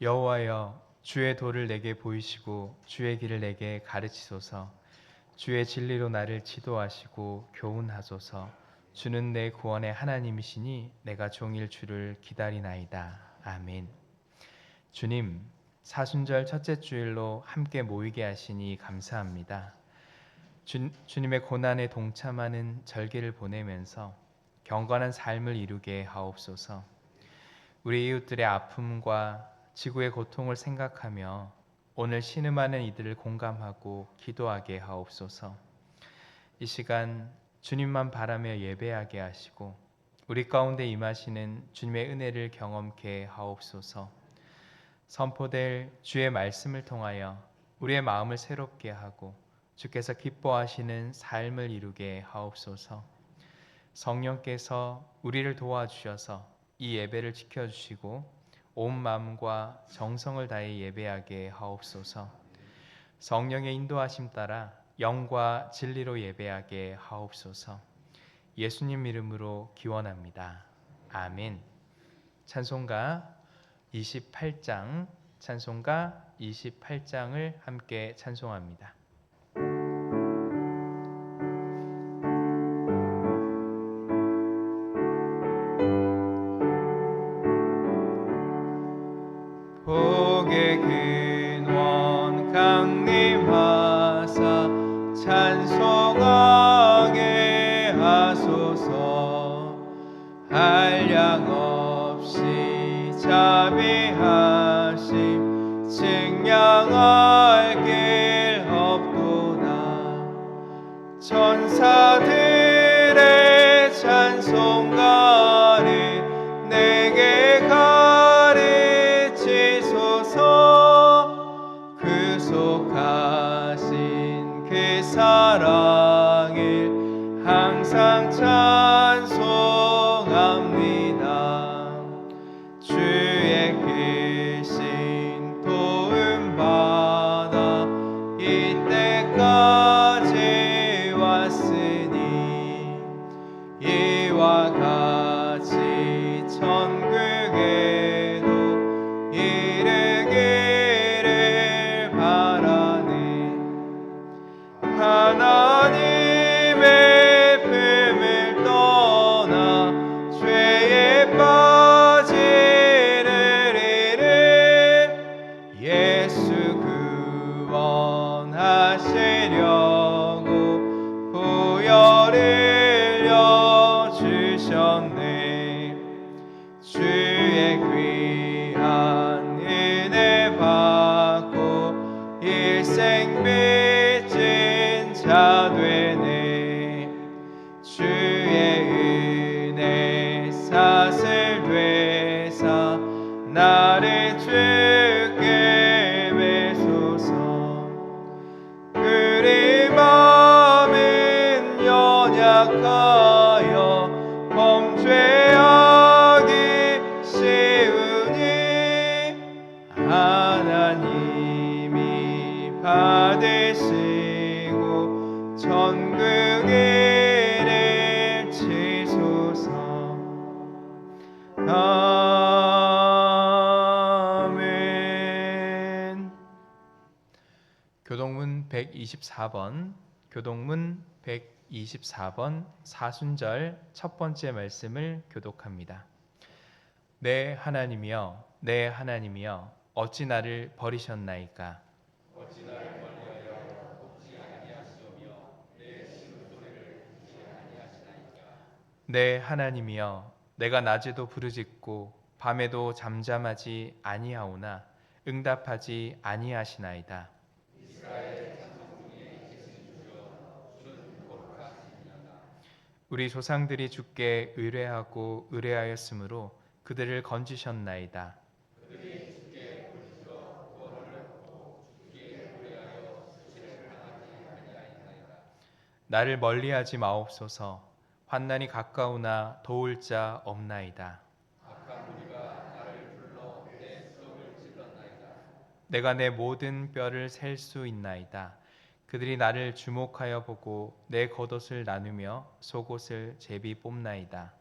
여호와여, 주의 도를 내게 보이시고 주의 길을 내게 가르치소서. 주의 진리로 나를 지도하시고 교훈하소서. 주는 내 구원의 하나님이시니 내가 종일 주를 기다리나이다. 아멘. 주님, 사순절 첫째 주일로 함께 모이게 하시니 감사합니다. 주님의 고난에 동참하는 절기를 보내면서 경건한 삶을 이루게 하옵소서. 우리 이웃들의 아픔과 지구의 고통을 생각하며 오늘 신음하는 이들을 공감하고 기도하게 하옵소서. 이 시간 주님만 바라며 예배하게 하시고 우리 가운데 임하시는 주님의 은혜를 경험케 하옵소서. 선포될 주의 말씀을 통하여 우리의 마음을 새롭게 하고 주께서 기뻐하시는 삶을 이루게 하옵소서. 성령께서 우리를 도와주셔서 이 예배를 지켜주시고 온 마음과 정성을 다해 예배하게 하옵소서. 성령의 인도하심 따라 영과 진리로 예배하게 하옵소서. 예수님 이름으로 기원합니다. 아멘. 찬송가 28장을 함께 찬송합니다. 복의 근원 강림하사 찬송하게 하소서. 한량 없이 자비하심 증량할 길 없도다. 천사들의 찬송가를 내게 가르치소서. 구속하신 그 사랑을 항상 찬송합니다. 주의 크신 도움 받아 이때까지 왔으니 이와 같이 천국에도 이르기를 바라네. 하나님의 품을 떠나 죄에 빠지는 이를 예수 구원하시려고 보혈을 주셨네. 주의 귀한 은혜 받고 일생 빚진 자 되네. 주의 은혜 사슬 되사 나를 주께 매소서. 우리 마음은 연약하여 범죄하기 쉬우니 하나님이 받으시고 천국 이를 치소서. 아멘. 교동문 124번 사순절 첫 번째 말씀을 교독합니다. 내 하나님이여, 내 하나님이여, 어찌 나를 버리셨나이까? 어찌 나를 멀리하여 돕지 아니하시오며 내 신음소리를 듣지 아니하시나이까? 내 하나님이여, 내가 낮에도 부르짖고 밤에도 잠잠하지 아니하오나 응답하지 아니하시나이다. 우리 조상들이 주께 의뢰하고 의뢰하였으므로 그들을 건지셨나이다. 나를 멀리하지 마옵소서. 환난이 가까우나 도울 자 없나이다. 내가 내 모든 뼈를 셀 수 있나이다. 그들이 나를 주목하여 보고 내 겉옷을 나누며 속옷을 제비 뽑나이다.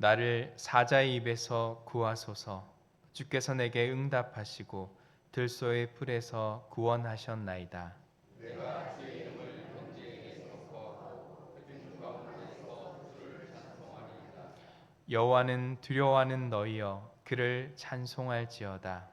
나를 사자의 입에서 구하소서. 주께서 내게 응답하시고 들소의 풀에서 구원하셨나이다. 여호와는 두려워하는 너희여 그를 찬송할지어다.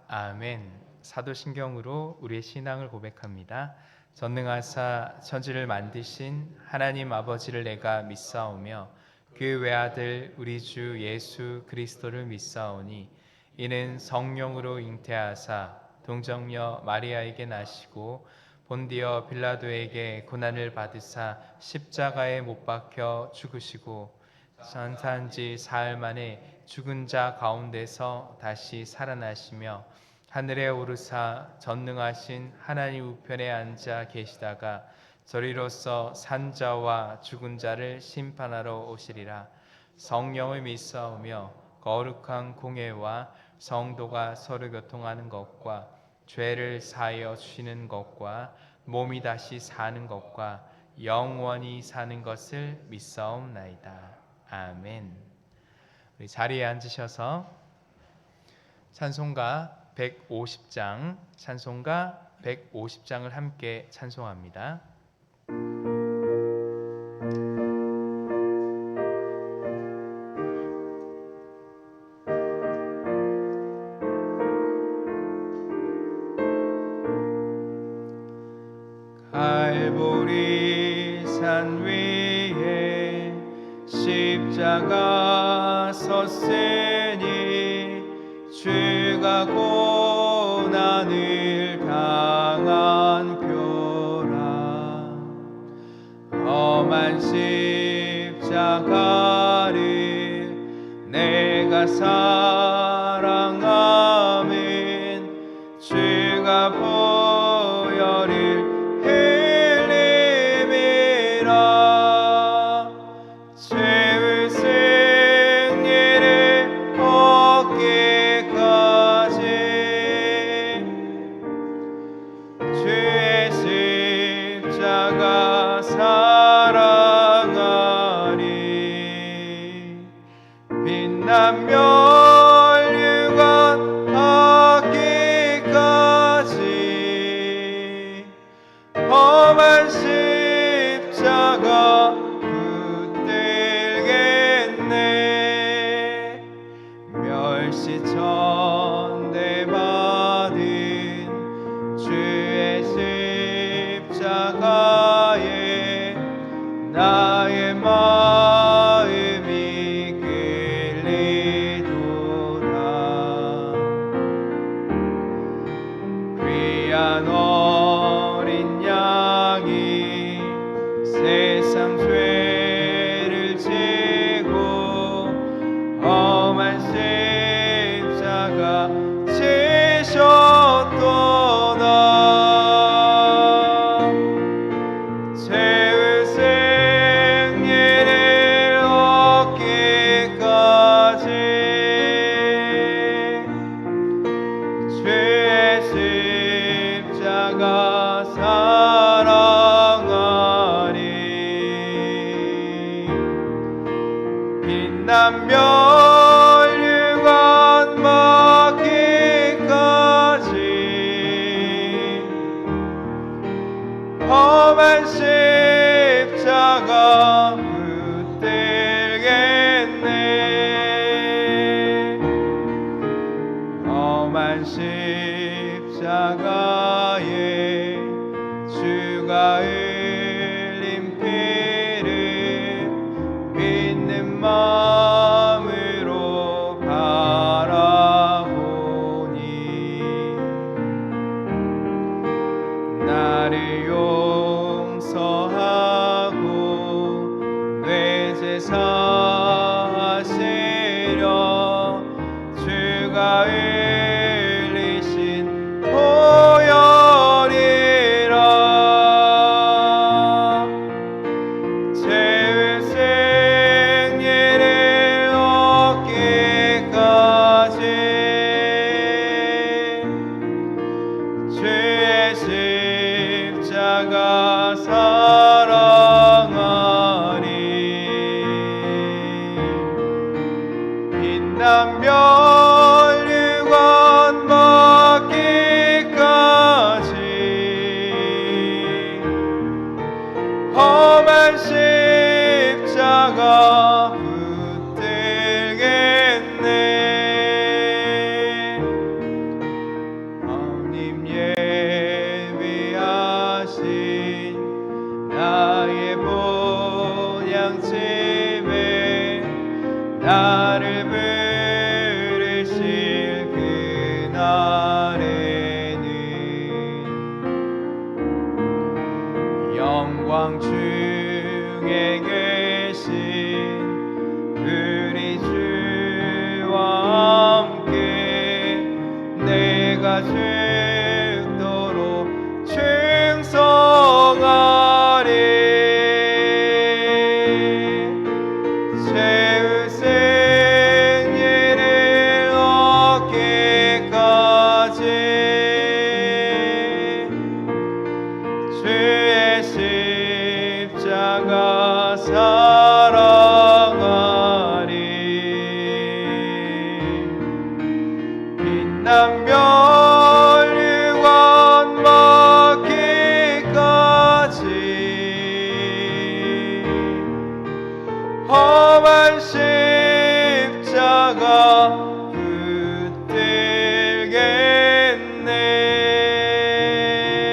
아멘. 사도신경으로 우리의 신앙을 고백합니다. 전능하사 천지를 만드신 하나님 아버지를 내가 믿사오며 그 외아들 우리 주 예수 그리스도를 믿사오니 이는 성령으로 잉태하사 동정녀 마리아에게 나시고 본디어 빌라도에게 고난을 받으사 십자가에 못 박혀 죽으시고 산사한 지 사흘 만에 죽은 자 가운데서 다시 살아나시며 하늘에 오르사 전능하신 하나님 우편에 앉아 계시다가 저리로서 산자와 죽은 자를 심판하러 오시리라. 성령을 믿사오며 거룩한 공예와 성도가 서로 교통하는 것과 죄를 사하여 주시는 것과 몸이 다시 사는 것과 영원히 사는 것을 믿사옵나이다. 아멘. 우리 자리에 앉으셔서 찬송가 150장을 함께 찬송합니다. 갈보리 산 위에 십자가 섰으니 죄가 고난을 당한 표라. 험한 십자가를 내가 사랑하면 죄가 보혈을 흘림이라. 죄의 승리를 얻기까지 주의 십자가 사랑하리. 빛난 멸류관 얻기까지 험한 십자가 붙들겠네. 멸시천대 받은 주의 십자가에 나의 마음이 끌리도다. 귀한 어린 양이 세상 죄를 지고 험한 십자가 지셨도다. 죄의 승리를 얻기까지 주의 십자가 사랑하리. 빛난 멸류관 받기까지 험한 십자가 붙들겠네. 험한 십자가에 주가 흘린 피를 믿는 마음으로 바라보니 나를 용서하고 뇌제 사하시려 주가 흘리신 보혈 십자가 사랑하리. 빛난 멸류관 받기까지 험한 십자가 붙들겠네. 하나님 예비하신 나의 본향집에 나를 부르실 그날에는 영광 중에 계신 우리 주와 함께 내가 죽도록 충성하리. 최후 승리를 얻기까지 주의 십자가 사랑하리. 빛난 멸류관 받기까지 험한 십자가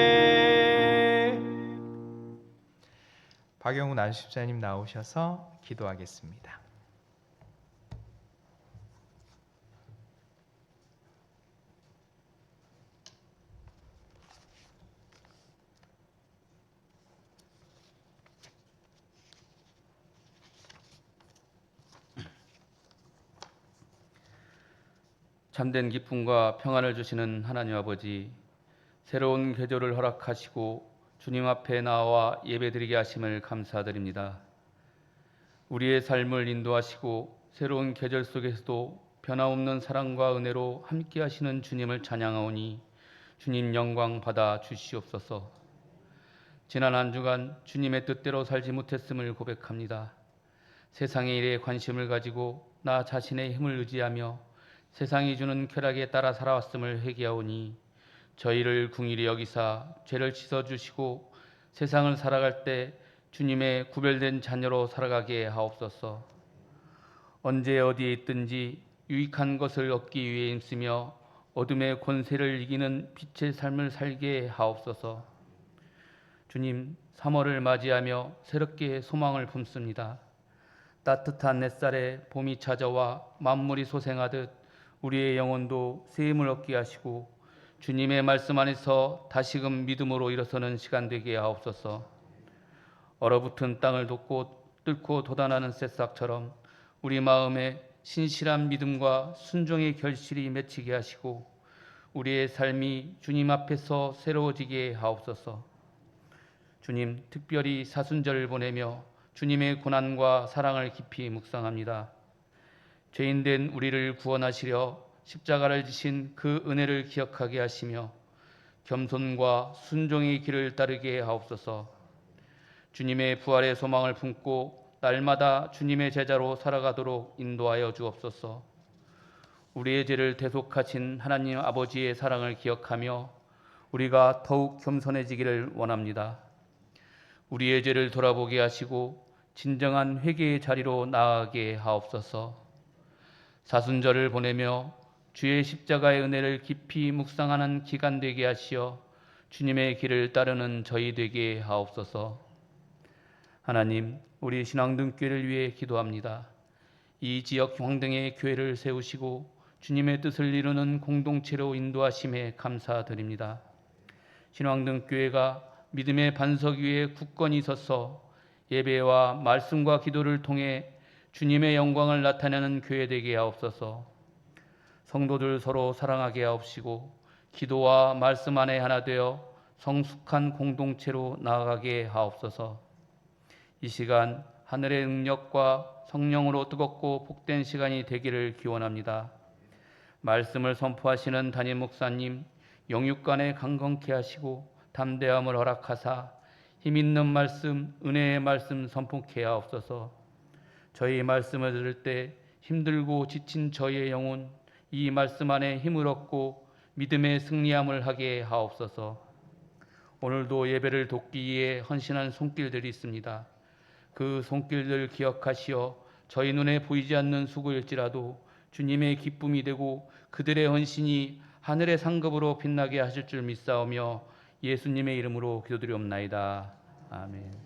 붙들겠네. 박영훈 안수집사님 나오셔서 기도하겠습니다. 참된 기쁨과 평안을 주시는 하나님 아버지, 새로운 계절을 허락하시고 주님 앞에 나와 예배드리게 하심을 감사드립니다. 우리의 삶을 인도하시고 새로운 계절 속에서도 변함없는 사랑과 은혜로 함께 하시는 주님을 찬양하오니 주님 영광 받아 주시옵소서. 지난 한 주간 주님의 뜻대로 살지 못했음을 고백합니다. 세상의 일에 관심을 가지고 나 자신의 힘을 의지하며 세상이 주는 쾌락에 따라 살아왔음을 회개하오니 저희를 궁일이 여기사 죄를 씻어주시고 세상을 살아갈 때 주님의 구별된 자녀로 살아가게 하옵소서. 언제 어디에 있든지 유익한 것을 얻기 위해 힘쓰며 어둠의 권세를 이기는 빛의 삶을 살게 하옵소서. 주님, 3월을 맞이하며 새롭게 소망을 품습니다. 따뜻한 햇살에 봄이 찾아와 만물이 소생하듯 우리의 영혼도 새 힘을 얻게 하시고 주님의 말씀 안에서 다시금 믿음으로 일어서는 시간 되게 하옵소서. 얼어붙은 땅을 뚫고 돋아나는 새싹처럼 우리 마음에 신실한 믿음과 순종의 결실이 맺히게 하시고 우리의 삶이 주님 앞에서 새로워지게 하옵소서. 주님, 특별히 사순절을 보내며 주님의 고난과 사랑을 깊이 묵상합니다. 죄인된 우리를 구원하시려 십자가를 지신 그 은혜를 기억하게 하시며 겸손과 순종의 길을 따르게 하옵소서. 주님의 부활의 소망을 품고 날마다 주님의 제자로 살아가도록 인도하여 주옵소서. 우리의 죄를 대속하신 하나님 아버지의 사랑을 기억하며 우리가 더욱 겸손해지기를 원합니다. 우리의 죄를 돌아보게 하시고 진정한 회개의 자리로 나아가게 하옵소서. 사순절을 보내며 주의 십자가의 은혜를 깊이 묵상하는 기간 되게 하시어 주님의 길을 따르는 저희 되게 하옵소서. 하나님, 우리 신앙등교회를 위해 기도합니다. 이 지역 황등의 교회를 세우시고 주님의 뜻을 이루는 공동체로 인도하심에 감사드립니다. 신황등교회가 믿음의 반석 위에 굳건히 서서 예배와 말씀과 기도를 통해 주님의 영광을 나타내는 교회 되게 하옵소서. 성도들 서로 사랑하게 하옵시고 기도와 말씀 안에 하나 되어 성숙한 공동체로 나아가게 하옵소서. 이 시간 하늘의 능력과 성령으로 뜨겁고 복된 시간이 되기를 기원합니다. 말씀을 선포하시는 담임 목사님 영육간에 강건케 하시고 담대함을 허락하사 힘 있는 말씀, 은혜의 말씀 선포케 하옵소서. 저희 말씀을 들을 때 힘들고 지친 저희의 영혼 이 말씀 안에 힘을 얻고 믿음의 승리함을 하게 하옵소서. 오늘도 예배를 돕기 위해 헌신한 손길들이 있습니다. 그 손길들 기억하시어 저희 눈에 보이지 않는 수고일지라도 주님의 기쁨이 되고 그들의 헌신이 하늘의 상급으로 빛나게 하실 줄 믿사오며 예수님의 이름으로 기도드리옵나이다. 아멘.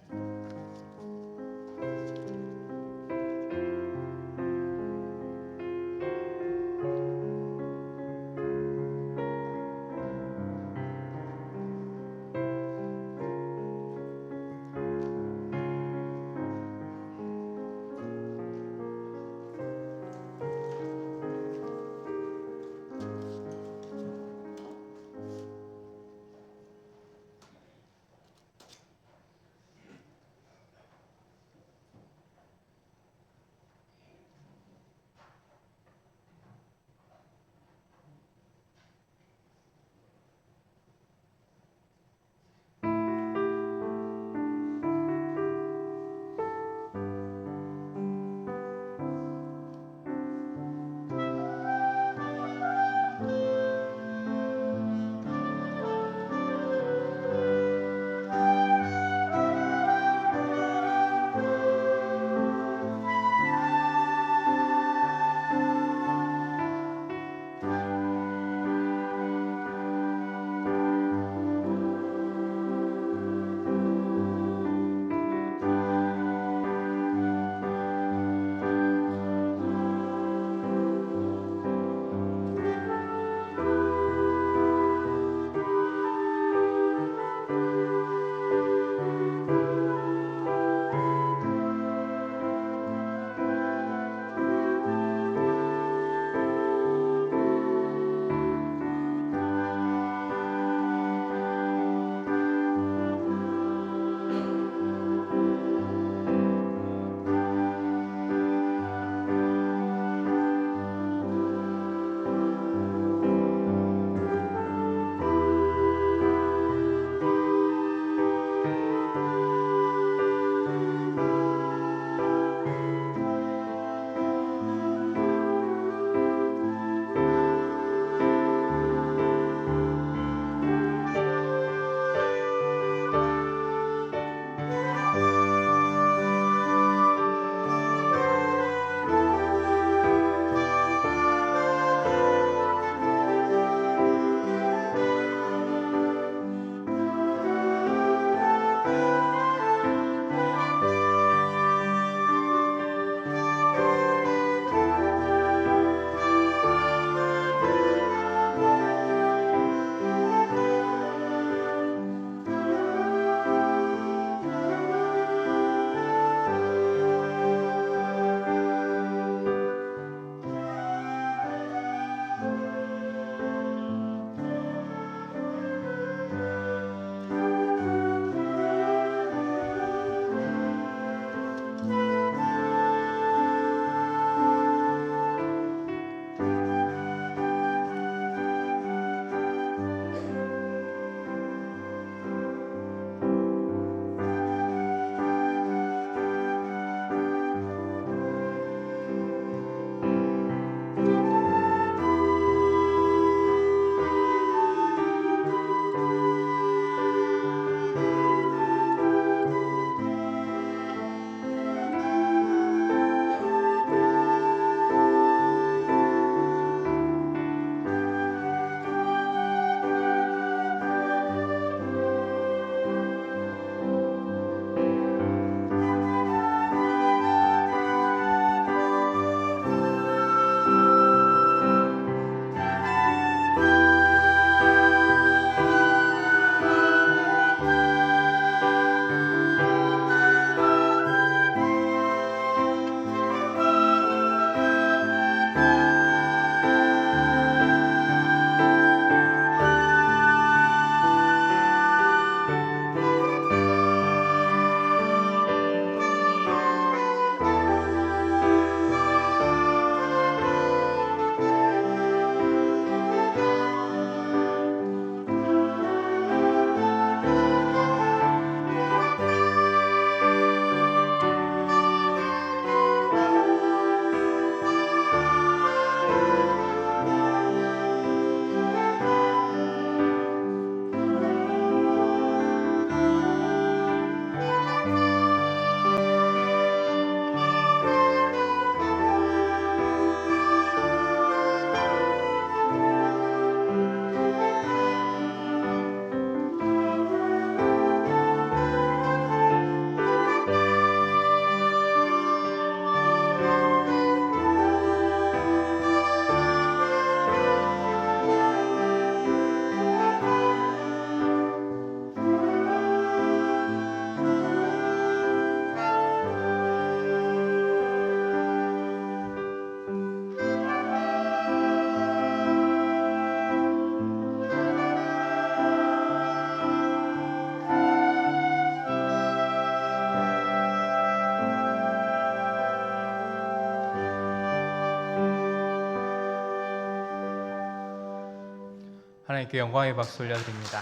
하나님께 영광의 박수 올려드립니다.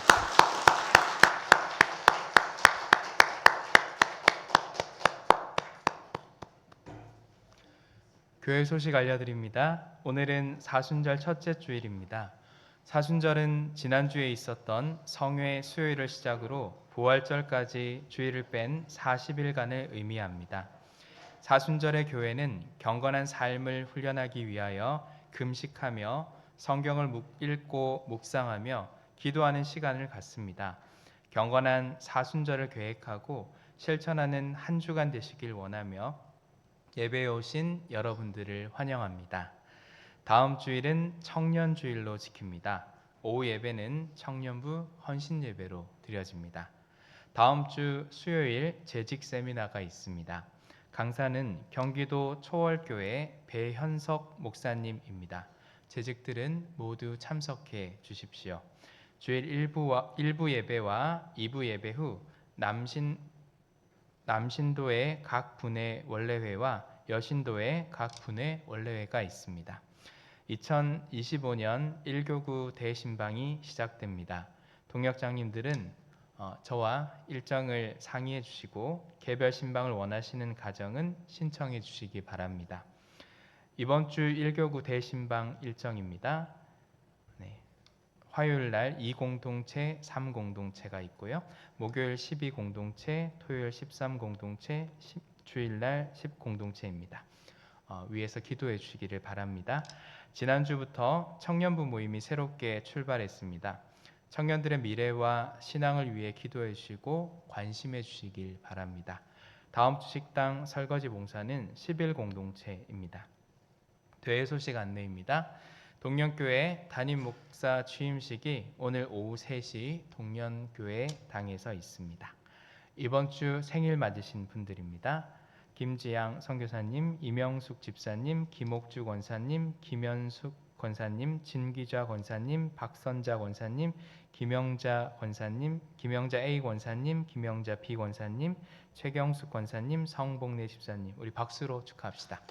교회 소식 알려드립니다. 오늘은 사순절 첫째 주일입니다. 사순절은 지난주에 있었던 성회 수요일을 시작으로 부활절까지 주일을 뺀 40일간을 의미합니다. 사순절의 교회는 경건한 삶을 훈련하기 위하여 금식하며 성경을 읽고 묵상하며 기도하는 시간을 갖습니다. 경건한 사순절을 계획하고 실천하는 한 주간 되시길 원하며 예배에 오신 여러분들을 환영합니다. 다음 주일은 청년주일로 지킵니다. 오후 예배는 청년부 헌신 예배로 드려집니다. 다음 주 수요일 재직 세미나가 있습니다. 강사는 경기도 초월교회 배현석 목사님입니다. 재직들은 모두 참석해 주십시오. 주일 1부 예배와 2부 예배 후 남신도의 각 분의 원래회와 여신도의 각 분의 원래회가 있습니다. 2025년 1교구 대신방이 시작됩니다. 동역장님들은 저와 일정을 상의해 주시고 개별 신방을 원하시는 가정은 신청해 주시기 바랍니다. 이번 주 1교구 대신방 일정입니다. 화요일 날 2공동체, 3공동체가 있고요. 목요일 12공동체, 토요일 13공동체, 주일 날 10공동체입니다. 위에서 기도해 주시기를 바랍니다. 지난주부터 청년부 모임이 새롭게 출발했습니다. 청년들의 미래와 신앙을 위해 기도해 주시고 관심해 주시길 바랍니다. 다음 주 식당 설거지 봉사는 11공동체입니다. 대회 소식 안내입니다. 동년교회 담임 목사 취임식이 오늘 오후 3시 동년교회 당에서 있습니다. 이번 주 생일 맞으신 분들입니다. 김지양 선교사님, 이명숙 집사님, 김옥주 권사님, 김현숙 권사님, 진기자 권사님, 박선자 권사님, 김영자 권사님, 김영자 A 권사님, 김영자 B 권사님, 최경숙 권사님, 성복래 집사님, 우리 박수로 축하합시다.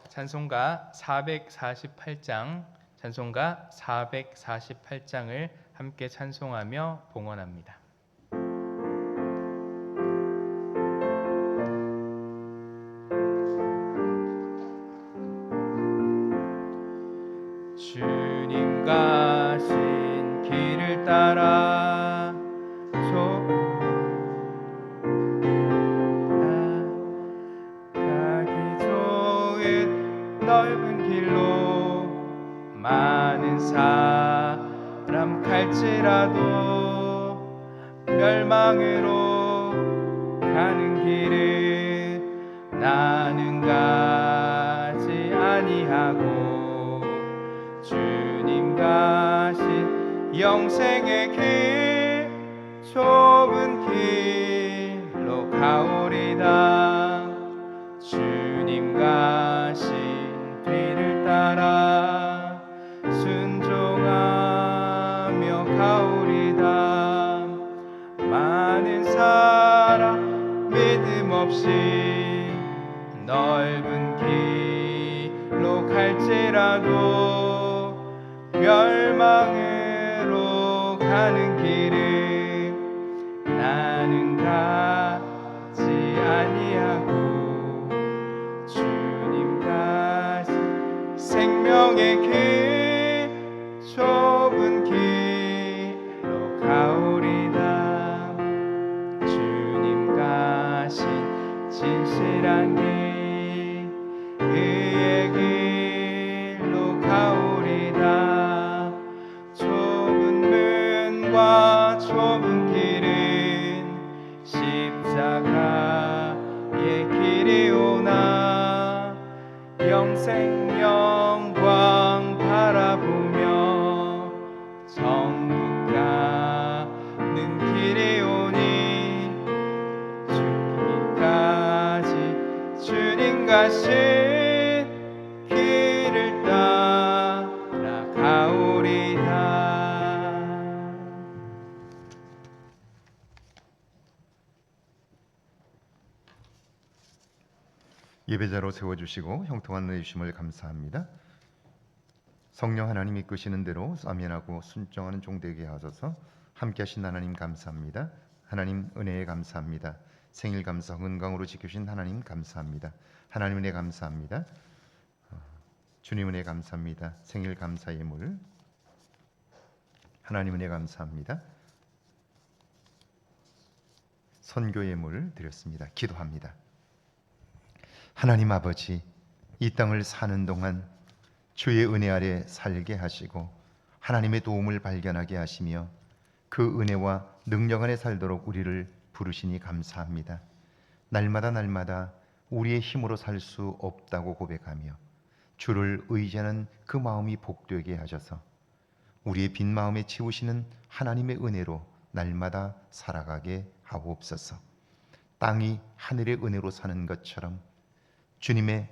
찬송가 448장을 함께 찬송하며 봉헌합니다. 주님 가신 길을 따라 가기 좋은 넓은 길로 많은 사람 갈지라도 멸망으로 가는 길을 나는 가지 아니하고 주님 가신 영생의 길 좁은 길로 가오리다. 주님 가신 뒤를 따라 순종하며 가오리다. 많은 사람 믿음 없이 넓은 길로 갈지라도 멸망으로 가는 길을 나는 가지 아니하고 주님 가신 생명의 길 좁은 길로 가오리다. 주님 가신 진실한 길 의의 길로 가오리다. 좁은 문과 좁은 길은 십자가의 길이오나 영생 영광 바라보며 천국 가는 길이오니 죽기까지 주님 가신 길을 따라 가오리다. 예배자로 세워주시고 형통한 은혜 주심을 감사합니다. 성령 하나님 이끄시는 대로 아멘하고 순종하는 종 되게 하소서. 함께하신 하나님 감사합니다. 하나님 은혜에 감사합니다. 생일 감사 건강으로 지켜주신 하나님 감사합니다. 하나님 은혜 감사합니다. 주님 은혜 감사합니다. 생일 감사 예물 하나님 은혜 감사합니다. 선교 예물 드렸습니다. 기도합니다. 하나님 아버지, 이 땅을 사는 동안 주의 은혜 아래 살게 하시고 하나님의 도움을 발견하게 하시며 그 은혜와 능력 안에 살도록 우리를 부르시니 감사합니다. 날마다 우리의 힘으로 살 수 없다고 고백하며 주를 의지하는 그 마음이 복되게 하셔서 우리의 빈 마음에 채우시는 하나님의 은혜로 날마다 살아가게 하옵소서. 땅이 하늘의 은혜로 사는 것처럼 주님의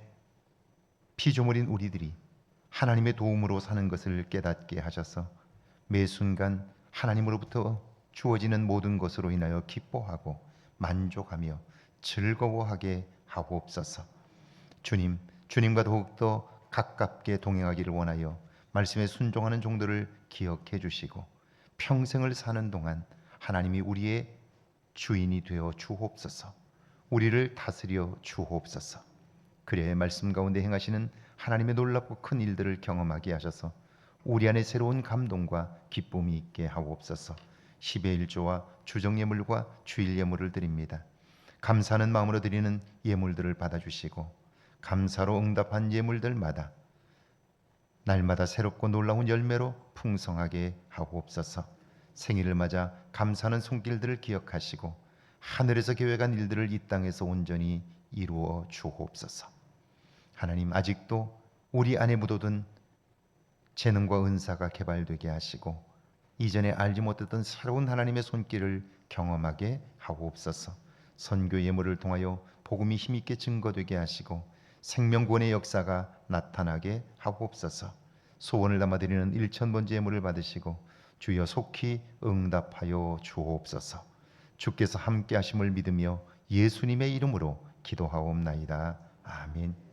피조물인 우리들이 하나님의 도움으로 사는 것을 깨닫게 하셔서 매 순간 하나님으로부터 주어지는 모든 것으로 인하여 기뻐하고 만족하며 즐거워하게 하옵소서. 주님과 더욱더 가깝게 동행하기를 원하여 말씀에 순종하는 종들을 기억해 주시고 평생을 사는 동안 하나님이 우리의 주인이 되어 주옵소서. 우리를 다스려 주옵소서. 그래야 말씀 가운데 행하시는 하나님의 놀랍고 큰 일들을 경험하게 하셔서 우리 안에 새로운 감동과 기쁨이 있게 하옵소서. 10의 1조와 주정예물과 주일예물을 드립니다. 감사하는 마음으로 드리는 예물들을 받아주시고 감사로 응답한 예물들마다 날마다 새롭고 놀라운 열매로 풍성하게 하옵소서. 생일을 맞아 감사하는 손길들을 기억하시고 하늘에서 계획한 일들을 이 땅에서 온전히 이루어 주옵소서. 하나님, 아직도 우리 안에 묻어둔 재능과 은사가 개발되게 하시고 이전에 알지 못했던 새로운 하나님의 손길을 경험하게 하옵소서. 선교 예물을 통하여 복음이 힘있게 증거되게 하시고 생명구원의 역사가 나타나게 하옵소서. 소원을 담아드리는 1,000번째 예물을 받으시고 주여 속히 응답하여 주옵소서. 주께서 함께 하심을 믿으며 예수님의 이름으로 기도하옵나이다. 아멘.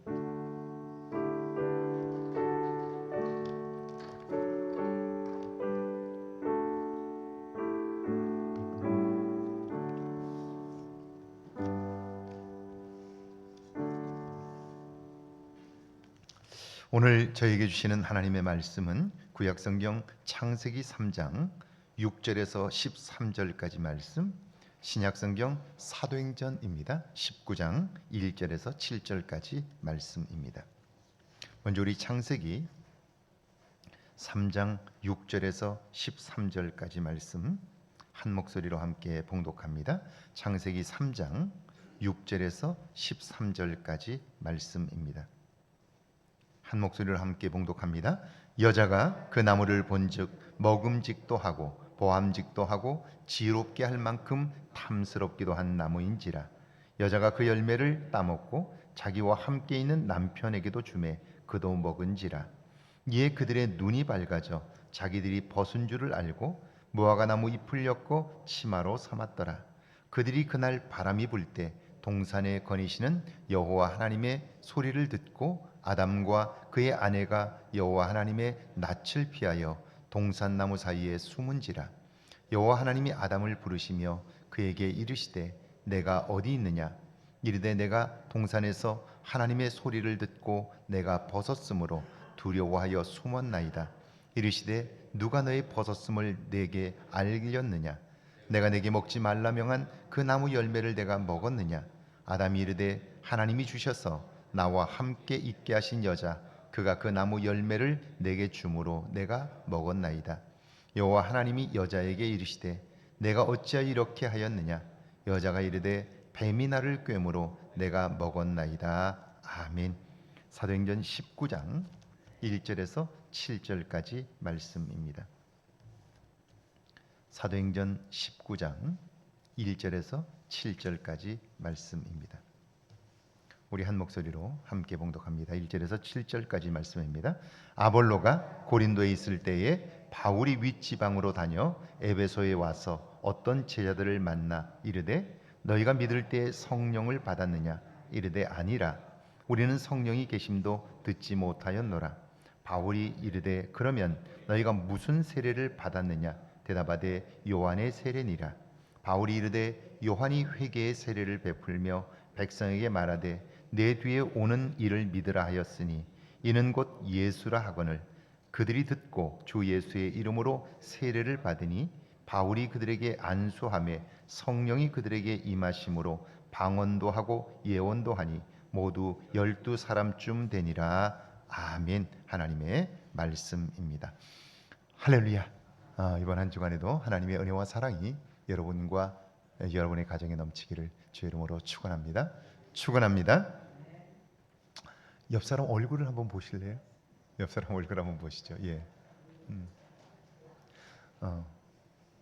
오늘 저에게 주시는 하나님의 말씀은 구약성경 창세기 3장 6절에서 13절까지 말씀, 신약성경 사도행전입니다. 19장 1절에서 7절까지 말씀입니다. 먼저 우리 창세기 3장 6절에서 13절까지 말씀 한 목소리로 함께 봉독합니다. 창세기 3장 6절에서 13절까지 말씀입니다. 한 목소리로 함께 봉독합니다. 여자가 그 나무를 본즉 먹음직도 하고 보암직도 하고 지혜롭게 할 만큼 탐스럽기도 한 나무인지라. 여자가 그 열매를 따먹고 자기와 함께 있는 남편에게도 주매 그도 먹은지라. 이에 그들의 눈이 밝아져 자기들이 벗은 줄을 알고 무화과 나무 잎을 엮고 치마로 삼았더라. 그들이 그날 바람이 불 때 동산에 거니시는 여호와 하나님의 소리를 듣고 아담과 그의 아내가 여호와 하나님의 낯을 피하여 동산나무 사이에 숨은지라. 여호와 하나님이 아담을 부르시며 그에게 이르시되 내가 어디 있느냐. 이르되 내가 동산에서 하나님의 소리를 듣고 내가 벗었으므로 두려워하여 숨었나이다. 이르시되 누가 너의 벗었음을 내게 알렸느냐. 내가 내게 먹지 말라 명한 그 나무 열매를 내가 먹었느냐. 아담이 이르되 하나님이 주셔서 나와 함께 있게 하신 여자 그가 그 나무 열매를 내게 주므로 내가 먹었나이다. 여호와 하나님이 여자에게 이르시되 내가 어찌하여 이렇게 하였느냐. 여자가 이르되 뱀이 나를 꿰므로 내가 먹었나이다. 아멘. 사도행전 19장 1절에서 7절까지 말씀입니다. 사도행전 19장 1절에서 7절까지 말씀입니다. 우리 한 목소리로 함께 봉독합니다. 1절에서 7절까지 말씀입니다. 아볼로가 고린도에 있을 때에 바울이 윗지방으로 다녀 에베소에 와서 어떤 제자들을 만나 이르되 너희가 믿을 때 성령을 받았느냐. 이르되 아니라. 우리는 성령이 계심도 듣지 못하였노라. 바울이 이르되 그러면 너희가 무슨 세례를 받았느냐? 대답하되 요한의 세례니라. 바울이 이르되 요한이 회개의 세례를 베풀며 백성에게 말하되 내 뒤에 오는 이를 믿으라 하였으니 이는 곧 예수라 하거늘 그들이 듣고 주 예수의 이름으로 세례를 받으니 바울이 그들에게 안수하며 성령이 그들에게 임하심으로 방언도 하고 예언도 하니 모두 12사람쯤 되니라. 아멘. 하나님의 말씀입니다. 할렐루야. 이번 한 주간에도 하나님의 은혜와 사랑이 여러분과 여러분의 가정에 넘치기를 주의 이름으로 축원합니다. 축원합니다. 옆 사람 얼굴을 한번 보실래요? 옆 사람 얼굴 한번 보시죠. 예.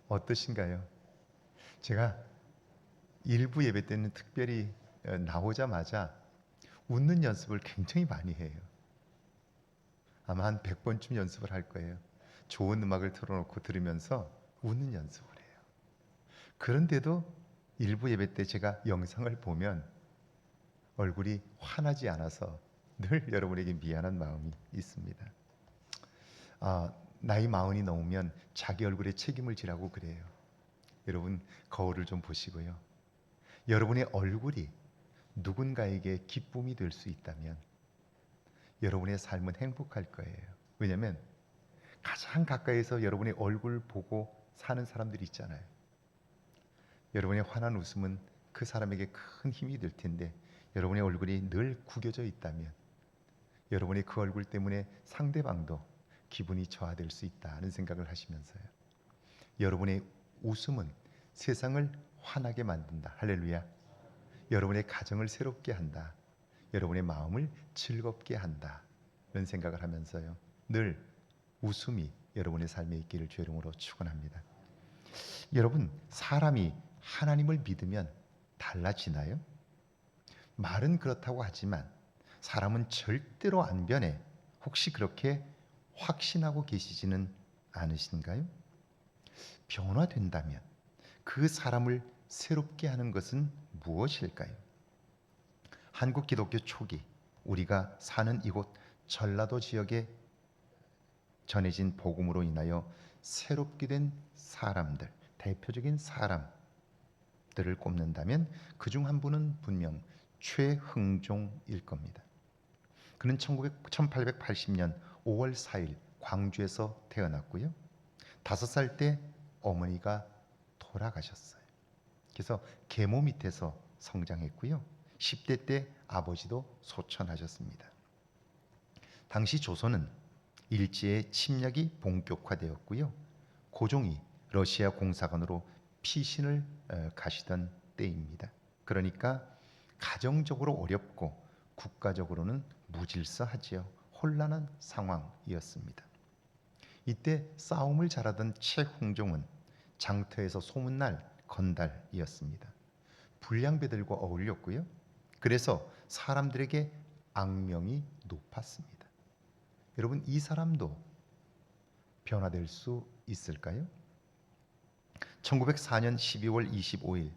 어떠신가요? 제가 일부 예배 때는 특별히 나오자마자 웃는 연습을 굉장히 많이 해요. 아마 한 100번쯤 연습을 할 거예요. 좋은 음악을 틀어놓고 들으면서 웃는 연습을 해요. 그런데도 일부 예배 때 제가 영상을 보면 얼굴이 환하지 않아서 늘 여러분에게 미안한 마음이 있습니다. 나이 40이 넘으면 자기 얼굴에 책임을 지라고 그래요. 여러분 거울을 좀 보시고요. 여러분의 얼굴이 누군가에게 기쁨이 될 수 있다면 여러분의 삶은 행복할 거예요. 왜냐하면 가장 가까이서 여러분의 얼굴 보고 사는 사람들이 있잖아요. 여러분의 환한 웃음은 그 사람에게 큰 힘이 될 텐데 여러분의 얼굴이 늘 구겨져 있다면 여러분의 그 얼굴 때문에 상대방도 기분이 저하될 수 있다는 생각을 하시면서요. 여러분의 웃음은 세상을 환하게 만든다. 할렐루야. 여러분의 가정을 새롭게 한다. 여러분의 마음을 즐겁게 한다. 이런 생각을 하면서요. 늘 웃음이 여러분의 삶에 있기를 주의 이름으로 축원합니다. 여러분, 사람이 하나님을 믿으면 달라지나요? 말은 그렇다고 하지만 사람은 절대로 안 변해. 혹시 그렇게 확신하고 계시지는 않으신가요? 변화된다면 그 사람을 새롭게 하는 것은 무엇일까요? 한국 기독교 초기 우리가 사는 이곳 전라도 지역에 전해진 복음으로 인하여 새롭게 된 사람들, 대표적인 사람들을 꼽는다면 그중 한 분은 분명 최흥종일 겁니다. 그는 1880년 5월 4일 광주에서 태어났고요. 5살 때 어머니가 돌아가셨어요. 그래서 계모 밑에서 성장했고요. 10대 때 아버지도 소천하셨습니다. 당시 조선은 일제의 침략이 본격화되었고요. 고종이 러시아 공사관으로 피신을 가시던 때입니다. 그러니까 가정적으로 어렵고 국가적으로는 무질서하지요. 혼란한 상황이었습니다. 이때 싸움을 잘하던 최흥종은 장터에서 소문날 건달이었습니다. 불량배들과 어울렸고요. 그래서 사람들에게 악명이 높았습니다. 여러분, 이 사람도 변화될 수 있을까요? 1904년 12월 25일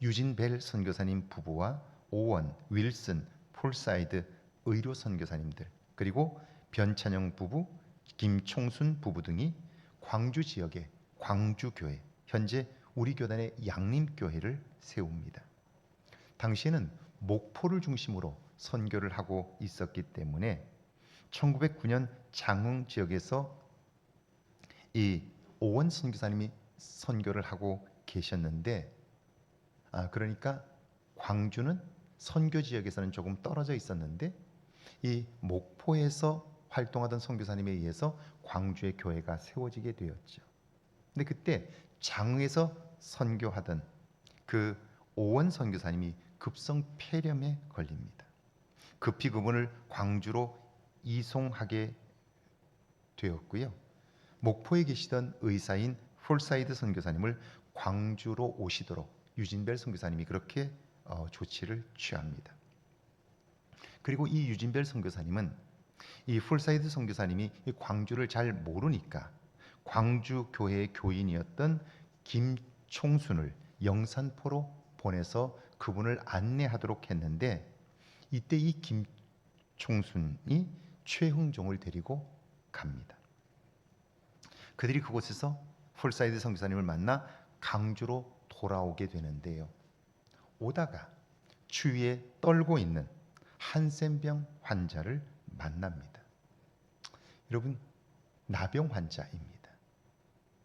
유진 벨 선교사님 부부와 오원, 윌슨, 폴사이드 의료 선교사님들 그리고 변찬영 부부, 김총순 부부 등이 광주 지역의 광주교회, 현재 우리 교단의 양림교회를 세웁니다. 당시에는 목포를 중심으로 선교를 하고 있었기 때문에 1909년 장흥 지역에서 이 오원 선교사님이 선교를 하고 계셨는데 그러니까 광주는 선교 지역에서는 조금 떨어져 있었는데 이 목포에서 활동하던 선교사님에 의해서 광주의 교회가 세워지게 되었죠. 근데 그때 장흥에서 선교하던 그 오원 선교사님이 급성 폐렴에 걸립니다. 급히 그분을 광주로 이송하게 되었고요. 목포에 계시던 의사인 폴사이드 선교사님을 광주로 오시도록 유진벨 선교사님이 그렇게 조치를 취합니다. 그리고 이 유진벨 선교사님은 이 폴사이드 선교사님이 광주를 잘 모르니까 광주 교회의 교인이었던 김총순을 영산포로 보내서 그분을 안내하도록 했는데 이때 이 총순이 최흥종을 데리고 갑니다. 그들이 그곳에서 폴사이드 선교사님을 만나 강주로 돌아오게 되는데요. 오다가 주위에 떨고 있는 한센병 환자를 만납니다. 여러분, 나병 환자입니다.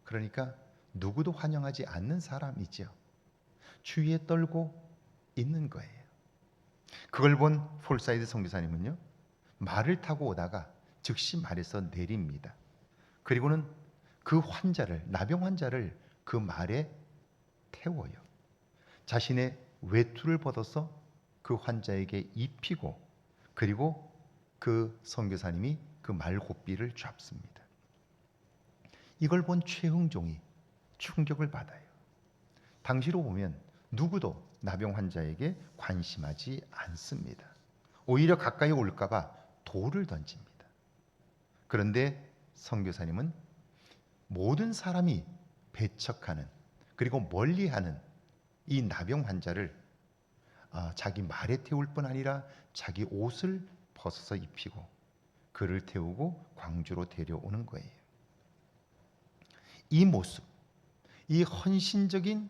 그러니까 누구도 환영하지 않는 사람이죠. 주위에 떨고 있는 거예요. 그걸 본 폴사이드 선교사님은요, 말을 타고 오다가 즉시 말에서 내립니다. 그리고는 그 환자를, 나병 환자를 그 말에 태워요. 자신의 외투를 벗어서 그 환자에게 입히고, 그리고 그 선교사님이 그 말고삐를 잡습니다. 이걸 본 최흥종이 충격을 받아요. 당시로 보면 누구도 나병 환자에게 관심하지 않습니다. 오히려 가까이 올까봐 돌을 던집니다. 그런데 선교사님은 모든 사람이 배척하는, 그리고 멀리하는 이 나병 환자를 자기 말에 태울 뿐 아니라 자기 옷을 벗어서 입히고 그를 태우고 광주로 데려오는 거예요. 이 모습, 이 헌신적인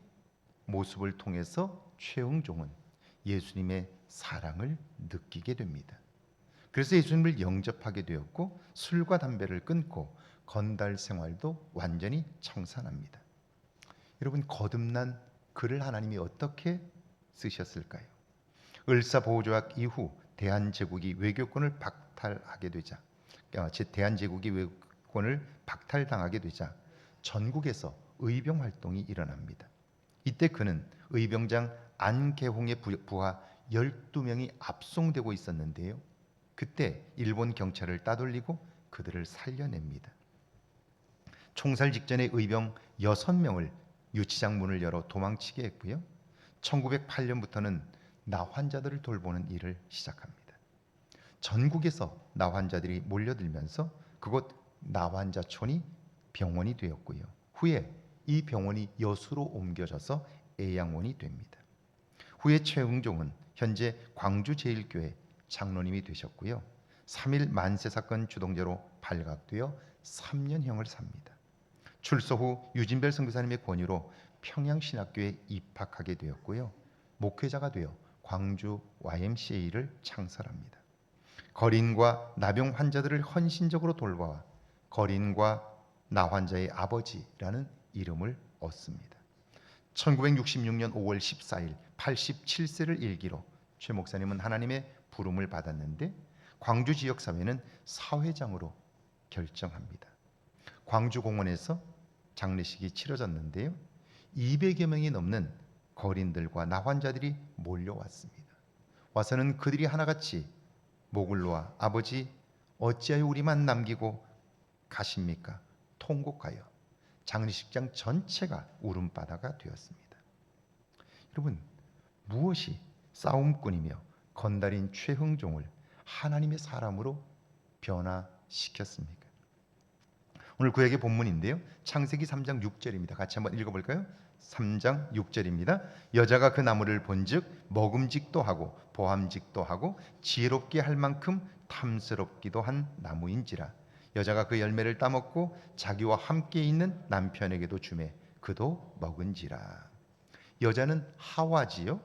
모습을 통해서 최흥종은 예수님의 사랑을 느끼게 됩니다. 그래서 예수님을 영접하게 되었고, 술과 담배를 끊고 건달 생활도 완전히 청산합니다. 여러분, 거듭난 그를 하나님이 어떻게 쓰셨을까요? 을사보호조약 이후 대한제국이 외교권을 박탈하게 되자, 대한제국이 외교권을 박탈당하게 되자 전국에서 의병 활동이 일어납니다. 이때 그는 의병장 안계홍의 부하 12명이 압송되고 있었는데요. 그때 일본 경찰을 따돌리고 그들을 살려냅니다. 총살 직전에 의병 6명을 유치장 문을 열어 도망치게 했고요. 1908년부터는 나 환자들을 돌보는 일을 시작합니다. 전국에서 나 환자들이 몰려들면서 그곳 나 환자촌이 병원이 되었고요. 후에 이 병원이 여수로 옮겨져서 애양원이 됩니다. 후에 최흥종은 현재 광주제일교회 장로님이 되셨고요. 3.1 만세 사건 주동자로 발각되어 3년형을 삽니다. 출소 후 유진별 선교사님의 권유로 평양신학교에 입학하게 되었고요. 목회자가 되어 광주 YMCA를 창설합니다. 거린과 나병 환자들을 헌신적으로 돌봐와 거린과 나 환자의 아버지라는 이름을 얻습니다. 1966년 5월 14일 87세를 일기로 최 목사님은 하나님의 부름을 받았는데 광주 지역사회는 사회장으로 결정합니다. 광주공원에서 장례식이 치러졌는데요. 200여 명이 넘는 거린들과 나 환자들이 몰려왔습니다. 와서는 그들이 하나같이 목을 놓아 아버지 어찌하여 우리만 남기고 가십니까? 통곡하여 장례식장 전체가 울음바다가 되었습니다. 여러분, 무엇이 싸움꾼이며 건달인 최흥종을 하나님의 사람으로 변화시켰습니까? 오늘 구약의 본문인데요. 창세기 3장 6절입니다. 같이 한번 읽어볼까요? 3장 6절입니다. 여자가 그 나무를 본즉 먹음직도 하고 보암직도 하고 지혜롭게 할 만큼 탐스럽기도 한 나무인지라. 여자가 그 열매를 따먹고 자기와 함께 있는 남편에게도 주매 그도 먹은지라. 여자는 하와지요.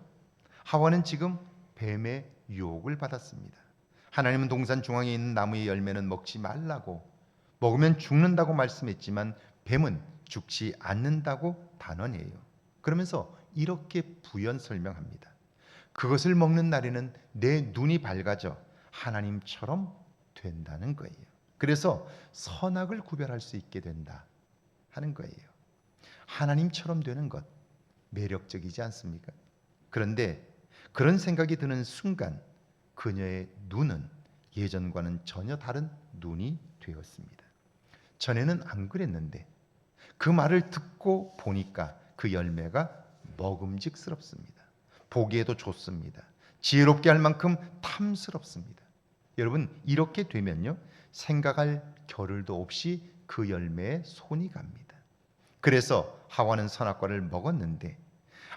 하와는 지금 뱀의 유혹을 받았습니다. 하나님은 동산 중앙에 있는 나무의 열매는 먹지 말라고, 먹으면 죽는다고 말씀했지만 뱀은 죽지 않는다고 단언해요. 그러면서 이렇게 부연 설명합니다. 그것을 먹는 날에는 내 눈이 밝아져 하나님처럼 된다는 거예요. 그래서 선악을 구별할 수 있게 된다 하는 거예요. 하나님처럼 되는 것 매력적이지 않습니까? 그런데 그런 생각이 드는 순간 그녀의 눈은 예전과는 전혀 다른 눈이 되었습니다. 전에는 안 그랬는데 그 말을 듣고 보니까 그 열매가 먹음직스럽습니다. 보기에도 좋습니다. 지혜롭게 할 만큼 탐스럽습니다. 여러분, 이렇게 되면요, 생각할 겨를도 없이 그 열매에 손이 갑니다. 그래서 하와는 선악과를 먹었는데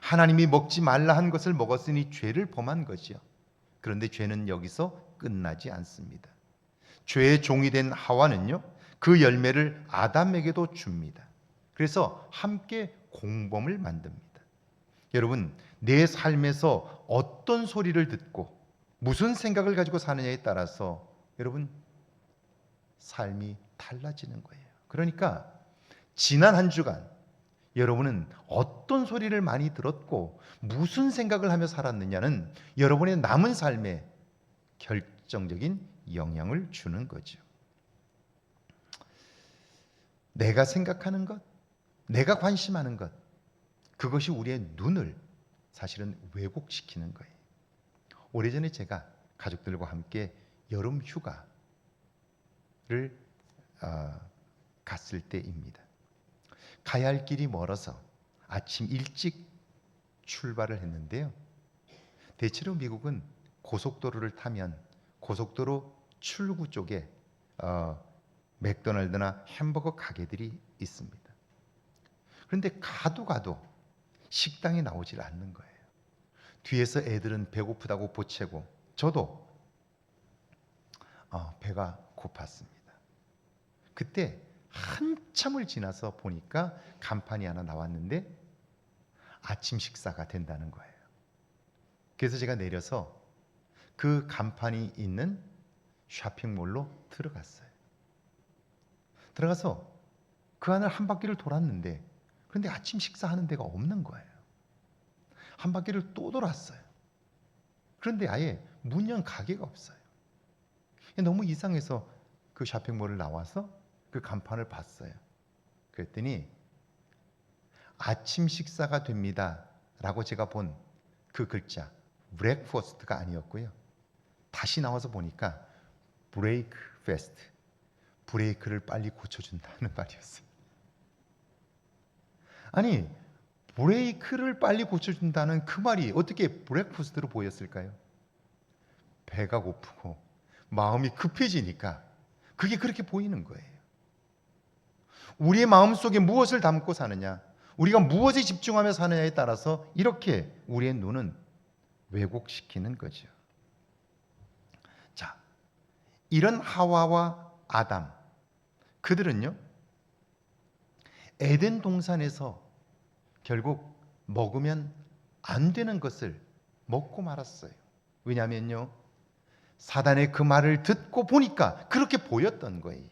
하나님이 먹지 말라 한 것을 먹었으니 죄를 범한 거지요. 그런데 죄는 여기서 끝나지 않습니다. 죄의 종이 된 하와는요, 그 열매를 아담에게도 줍니다. 그래서 함께 공범을 만듭니다. 여러분, 내 삶에서 어떤 소리를 듣고 무슨 생각을 가지고 사느냐에 따라서 여러분 삶이 달라지는 거예요. 그러니까 지난 한 주간 여러분은 어떤 소리를 많이 들었고 무슨 생각을 하며 살았느냐는 여러분의 남은 삶에 결정적인 영향을 주는 거죠. 내가 생각하는 것, 내가 관심하는 것, 그것이 우리의 눈을 사실은 왜곡시키는 거예요. 오래전에 제가 가족들과 함께 여름 휴가를 갔을 때입니다. 가야 할 길이 멀어서 아침 일찍 출발을 했는데요. 대체로 미국은 고속도로를 타면 고속도로 출구 쪽에 맥도날드나 햄버거 가게들이 있습니다. 그런데 가도 식당이 나오질 않는 거예요. 뒤에서 애들은 배고프다고 보채고 저도 배가 고팠습니다. 그때 한참을 지나서 보니까 간판이 하나 나왔는데 아침 식사가 된다는 거예요. 그래서 제가 내려서 그 간판이 있는 쇼핑몰로 들어갔어요. 들어가서 그 안을 한 바퀴를 돌았는데 그런데 아침 식사하는 데가 없는 거예요. 한 바퀴를 또 돌았어요. 그런데 아예 문 연 가게가 없어요. 너무 이상해서 그 쇼핑몰을 나와서 그 간판을 봤어요. 그랬더니 아침 식사가 됩니다 라고 제가 본 그 글자 브렉퍼스트가 아니었고요. 다시 나와서 보니까 브레이크 패스트, 브레이크를 빨리 고쳐준다는 말이었어요. 아니, 브레이크를 빨리 고쳐준다는 그 말이 어떻게 브렉퍼스트로 보였을까요? 배가 고프고 마음이 급해지니까 그게 그렇게 보이는 거예요. 우리의 마음속에 무엇을 담고 사느냐, 우리가 무엇에 집중하며 사느냐에 따라서 이렇게 우리의 눈은 왜곡시키는 거죠. 자, 이런 하와와 아담, 그들은요 에덴 동산에서 결국 먹으면 안 되는 것을 먹고 말았어요. 왜냐하면요, 사단의 그 말을 듣고 보니까 그렇게 보였던 거예요.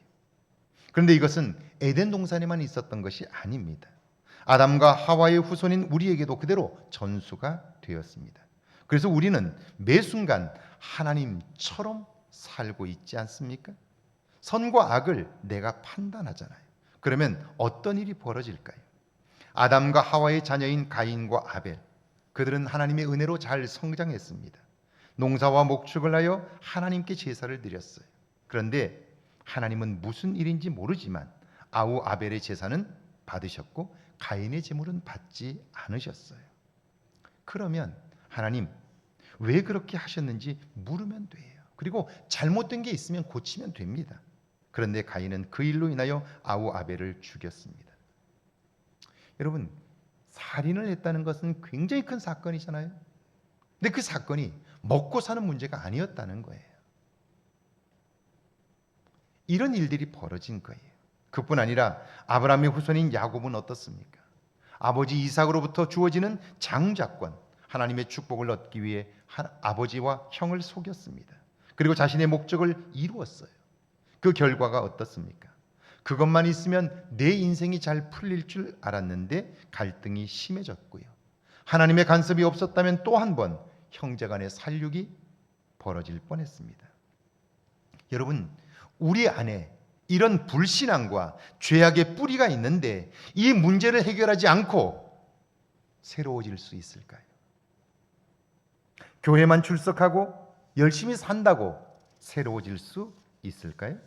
그런데 이것은 에덴 동산에만 있었던 것이 아닙니다. 아담과 하와의 후손인 우리에게도 그대로 전수가 되었습니다. 그래서 우리는 매 순간 하나님처럼 살고 있지 않습니까? 선과 악을 내가 판단하잖아요. 그러면 어떤 일이 벌어질까요? 아담과 하와의 자녀인 가인과 아벨, 그들은 하나님의 은혜로 잘 성장했습니다. 농사와 목축을 하여 하나님께 제사를 드렸어요. 그런데 하나님은 무슨 일인지 모르지만 아우 아벨의 제사는 받으셨고 가인의 제물은 받지 않으셨어요. 그러면 하나님 왜 그렇게 하셨는지 물으면 돼요. 그리고 잘못된 게 있으면 고치면 됩니다. 그런데 가인은 그 일로 인하여 아우 아벨을 죽였습니다. 여러분, 살인을 했다는 것은 굉장히 큰 사건이잖아요. 근데 그 사건이 먹고 사는 문제가 아니었다는 거예요. 이런 일들이 벌어진 거예요. 그뿐 아니라 아브라함의 후손인 야곱은 어떻습니까? 아버지 이삭으로부터 주어지는 장자권, 하나님의 축복을 얻기 위해 아버지와 형을 속였습니다. 그리고 자신의 목적을 이루었어요. 그 결과가 어떻습니까? 그것만 있으면 내 인생이 잘 풀릴 줄 알았는데 갈등이 심해졌고요. 하나님의 간섭이 없었다면 또 한 번 형제간의 살육이 벌어질 뻔했습니다. 여러분, 우리 안에 이런 불신앙과 죄악의 뿌리가 있는데 이 문제를 해결하지 않고 새로워질 수 있을까요? 교회만 출석하고 열심히 산다고 새로워질 수 있을까요?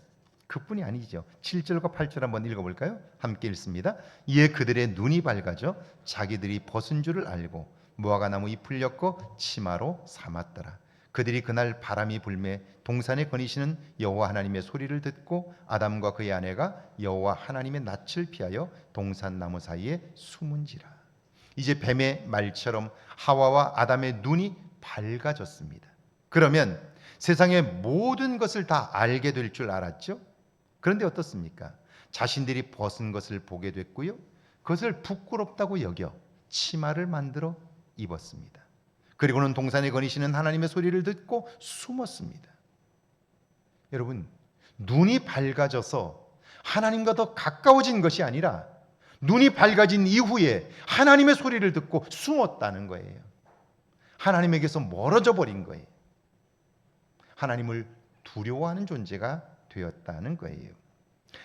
그뿐이 아니죠. 7절과 8절 한번 읽어볼까요? 함께 읽습니다. 이에 그들의 눈이 밝아져 자기들이 벗은 줄을 알고 무화과나무 잎을 엮고 치마로 삼았더라. 그들이 그날 바람이 불매 동산에 거니시는 여호와 하나님의 소리를 듣고 아담과 그의 아내가 여호와 하나님의 낯을 피하여 동산 나무 사이에 숨은지라. 이제 뱀의 말처럼 하와와 아담의 눈이 밝아졌습니다. 그러면 세상의 모든 것을 다 알게 될 줄 알았죠. 그런데 어떻습니까? 자신들이 벗은 것을 보게 됐고요. 그것을 부끄럽다고 여겨 치마를 만들어 입었습니다. 그리고는 동산에 거니시는 하나님의 소리를 듣고 숨었습니다. 여러분, 눈이 밝아져서 하나님과 더 가까워진 것이 아니라 눈이 밝아진 이후에 하나님의 소리를 듣고 숨었다는 거예요. 하나님에게서 멀어져 버린 거예요. 하나님을 두려워하는 존재가 되었다는 거예요.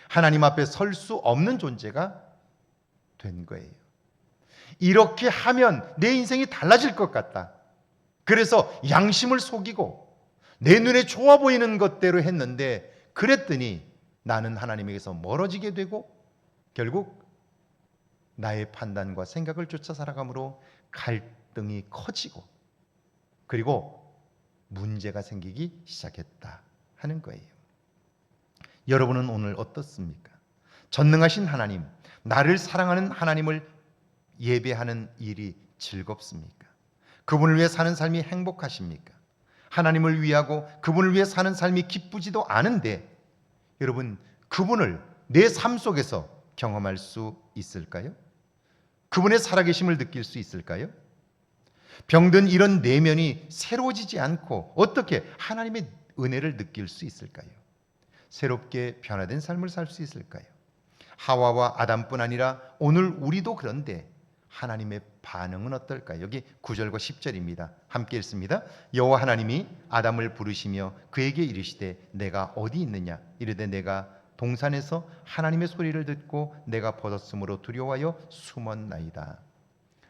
하나님 앞에 설 수 없는 존재가 된 거예요. 이렇게 하면 내 인생이 달라질 것 같다. 그래서 양심을 속이고 내 눈에 좋아 보이는 것대로 했는데, 그랬더니 나는 하나님에게서 멀어지게 되고 결국 나의 판단과 생각을 쫓아 살아가므로 갈등이 커지고 그리고 문제가 생기기 시작했다 하는 거예요. 여러분은 오늘 어떻습니까? 전능하신 하나님, 나를 사랑하는 하나님을 예배하는 일이 즐겁습니까? 그분을 위해 사는 삶이 행복하십니까? 하나님을 위하고 그분을 위해 사는 삶이 기쁘지도 않은데 여러분, 그분을 내 삶 속에서 경험할 수 있을까요? 그분의 살아계심을 느낄 수 있을까요? 병든 이런 내면이 새로워지지 않고 어떻게 하나님의 은혜를 느낄 수 있을까요? 새롭게 변화된 삶을 살 수 있을까요? 하와와 아담뿐 아니라 오늘 우리도 그런데 하나님의 반응은 어떨까요? 여기 9절과 10절입니다. 함께 읽습니다. 여호와 하나님이 아담을 부르시며 그에게 이르시되 내가 어디 있느냐? 이르되 내가 동산에서 하나님의 소리를 듣고 내가 벗었으므로 두려워하여 숨었나이다.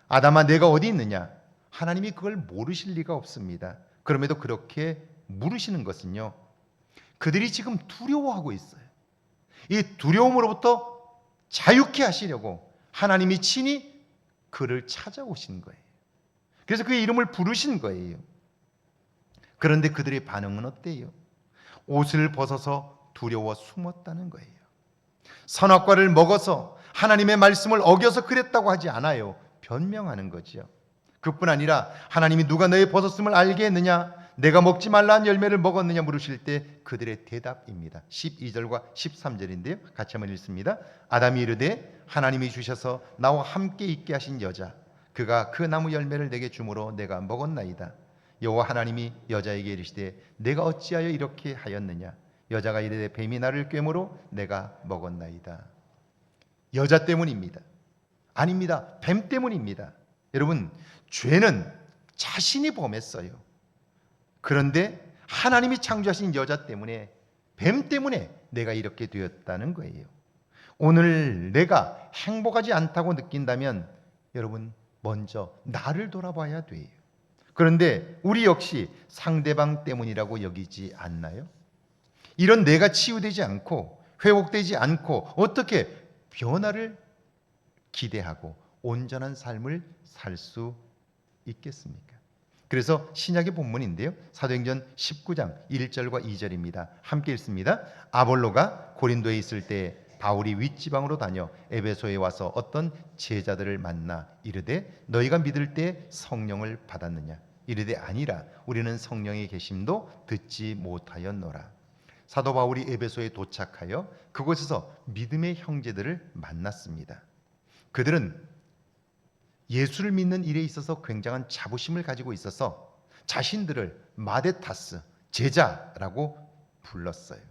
아담아, 내가 어디 있느냐? 하나님이 그걸 모르실 리가 없습니다. 그럼에도 그렇게 물으시는 것은요, 그들이 지금 두려워하고 있어요. 이 두려움으로부터 자유케 하시려고 하나님이 친히 그를 찾아오신 거예요. 그래서 그의 이름을 부르신 거예요. 그런데 그들의 반응은 어때요? 옷을 벗어서 두려워 숨었다는 거예요. 선악과를 먹어서 하나님의 말씀을 어겨서 그랬다고 하지 않아요. 변명하는 거죠. 그뿐 아니라 하나님이 누가 너의 벗었음을 알게 했느냐? 내가 먹지 말라 한 열매를 먹었느냐 물으실 때 그들의 대답입니다. 12절과 13절인데요. 같이 한번 읽습니다. 아담이 이르되 하나님이 주셔서 나와 함께 있게 하신 여자, 그가 그 나무 열매를 내게 주므로 내가 먹었나이다. 여호와 하나님이 여자에게 이르시되 내가 어찌하여 이렇게 하였느냐? 여자가 이르되 뱀이 나를 꿰므로 내가 먹었나이다. 여자 때문입니다. 아닙니다. 뱀 때문입니다. 여러분, 죄는 자신이 범했어요. 그런데 하나님이 창조하신 여자 때문에, 뱀 때문에 내가 이렇게 되었다는 거예요. 오늘 내가 행복하지 않다고 느낀다면 여러분, 먼저 나를 돌아봐야 돼요. 그런데 우리 역시 상대방 때문이라고 여기지 않나요? 이런 내가 치유되지 않고 회복되지 않고 어떻게 변화를 기대하고 온전한 삶을 살 수 있겠습니까? 그래서 신약의 본문인데요. 사도행전 19장 1절과 2절입니다. 함께 읽습니다. 아볼로가 고린도에 있을 때 바울이 윗지방으로 다녀 에베소에 와서 어떤 제자들을 만나 이르되 너희가 믿을 때 성령을 받았느냐? 이르되 아니라 우리는 성령의 계심도 듣지 못하였노라. 사도 바울이 에베소에 도착하여 그곳에서 믿음의 형제들을 만났습니다. 그들은 예수를 믿는 일에 있어서 굉장한 자부심을 가지고 있어서 자신들을 마데타스, 제자라고 불렀어요.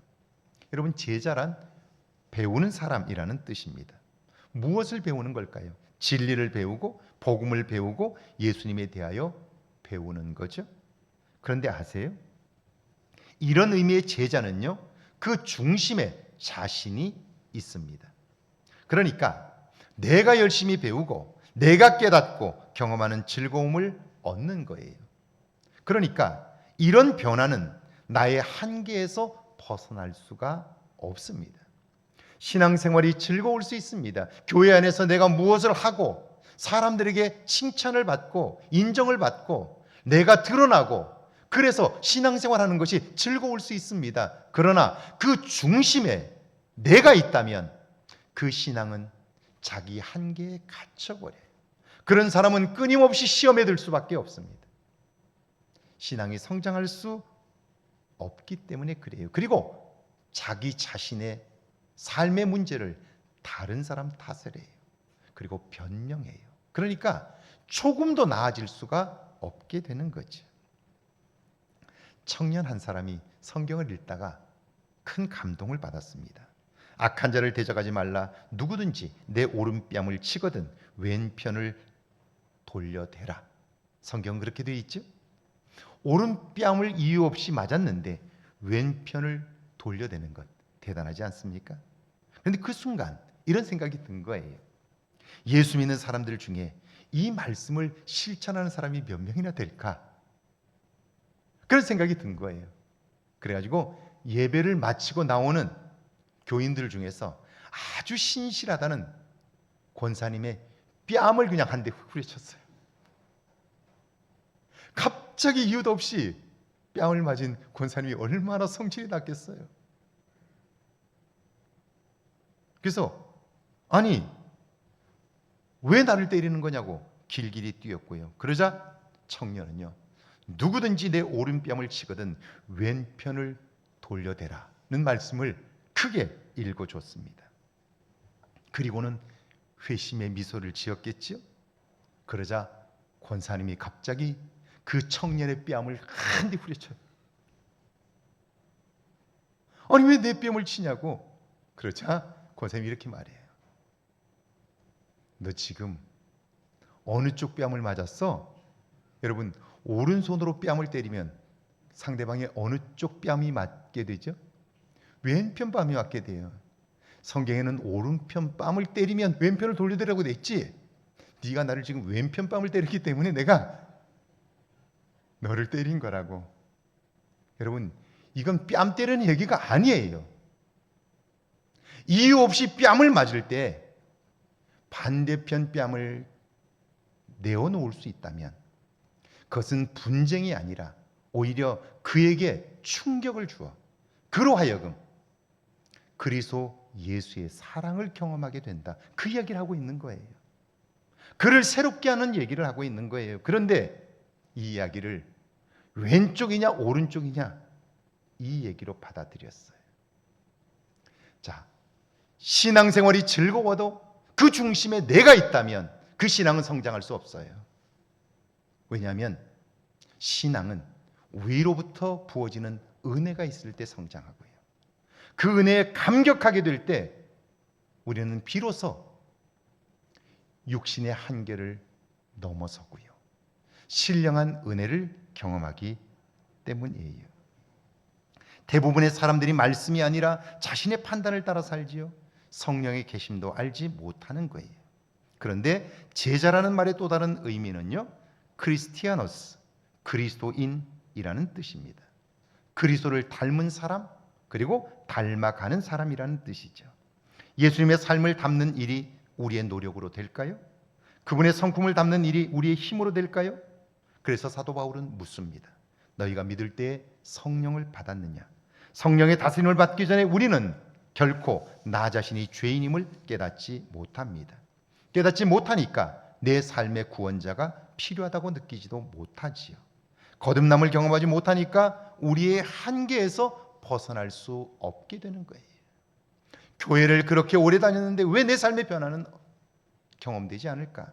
여러분, 제자란 배우는 사람이라는 뜻입니다. 무엇을 배우는 걸까요? 진리를 배우고 복음을 배우고 예수님에 대하여 배우는 거죠. 그런데 아세요? 이런 의미의 제자는요, 그 중심에 자신이 있습니다. 그러니까 내가 열심히 배우고 내가 깨닫고 경험하는 즐거움을 얻는 거예요. 그러니까 이런 변화는 나의 한계에서 벗어날 수가 없습니다. 신앙생활이 즐거울 수 있습니다. 교회 안에서 내가 무엇을 하고 사람들에게 칭찬을 받고 인정을 받고 내가 드러나고 그래서 신앙생활하는 것이 즐거울 수 있습니다. 그러나 그 중심에 내가 있다면 그 신앙은 자기 한계에 갇혀버려요. 그런 사람은 끊임없이 시험에 들 수밖에 없습니다. 신앙이 성장할 수 없기 때문에 그래요. 그리고 자기 자신의 삶의 문제를 다른 사람 탓을 해요. 그리고 변명해요. 그러니까 조금도 나아질 수가 없게 되는 거죠. 청년 한 사람이 성경을 읽다가 큰 감동을 받았습니다. 악한 자를 대적하지 말라. 누구든지 내 오른뺨을 치거든 왼편을 돌려대라. 성경은 그렇게 되어 있죠. 오른뺨을 이유 없이 맞았는데 왼편을 돌려대는 것 대단하지 않습니까? 그런데 그 순간 이런 생각이 든 거예요. 예수 믿는 사람들 중에 이 말씀을 실천하는 사람이 몇 명이나 될까? 그런 생각이 든 거예요. 그래가지고 예배를 마치고 나오는 교인들 중에서 아주 신실하다는 권사님의 뺨을 그냥 한 대 후려쳤어요. 갑자기 이유도 없이 뺨을 맞은 권사님이 얼마나 성질이 났겠어요. 그래서 아니 왜 나를 때리는 거냐고 길길이 뛰었고요. 그러자 청년은요, 누구든지 내 오른뺨을 치거든 왼편을 돌려대라는 말씀을 크게 읽어줬습니다. 그리고는 회심의 미소를 지었겠죠. 그러자 권사님이 갑자기 그 청년의 뺨을 한 대 후려쳐요. 아니 왜 내 뺨을 치냐고. 그러자 권사님이 이렇게 말해요. 너 지금 어느 쪽 뺨을 맞았어? 여러분, 오른손으로 뺨을 때리면 상대방의 어느 쪽 뺨이 맞게 되죠? 왼편 뺨이 맞게 돼요. 성경에는 오른편 뺨을 때리면 왼편을 돌려대라고 돼 있지. 네가 나를 지금 왼편 뺨을 때렸기 때문에 내가 너를 때린 거라고. 여러분, 이건 뺨 때리는 얘기가 아니에요. 이유 없이 뺨을 맞을 때 반대편 뺨을 내어놓을 수 있다면 그것은 분쟁이 아니라 오히려 그에게 충격을 주어 그로 하여금 그리스도 예수의 사랑을 경험하게 된다. 그 이야기를 하고 있는 거예요. 그를 새롭게 하는 얘기를 하고 있는 거예요. 그런데 이 이야기를 왼쪽이냐 오른쪽이냐 이 얘기로 받아들였어요. 자, 신앙생활이 즐거워도 그 중심에 내가 있다면 그 신앙은 성장할 수 없어요. 왜냐하면 신앙은 위로부터 부어지는 은혜가 있을 때 성장하고요. 그 은혜에 감격하게 될 때 우리는 비로소 육신의 한계를 넘어서고요. 신령한 은혜를 경험하기 때문이에요. 대부분의 사람들이 말씀이 아니라 자신의 판단을 따라 살지요. 성령의 계심도 알지 못하는 거예요. 그런데 제자라는 말의 또 다른 의미는요, 크리스티아노스, 그리스도인이라는 뜻입니다. 그리스도를 닮은 사람, 그리고 닮아가는 사람이라는 뜻이죠. 예수님의 삶을 담는 일이 우리의 노력으로 될까요? 그분의 성품을 담는 일이 우리의 힘으로 될까요? 그래서 사도 바울은 묻습니다. 너희가 믿을 때에 성령을 받았느냐? 성령의 다스림을 받기 전에 우리는 결코 나 자신이 죄인임을 깨닫지 못합니다. 깨닫지 못하니까 내 삶의 구원자가 필요하다고 느끼지도 못하지요. 거듭남을 경험하지 못하니까 우리의 한계에서 벗어날 수 없게 되는 거예요. 교회를 그렇게 오래 다녔는데 왜 내 삶의 변화는 경험되지 않을까?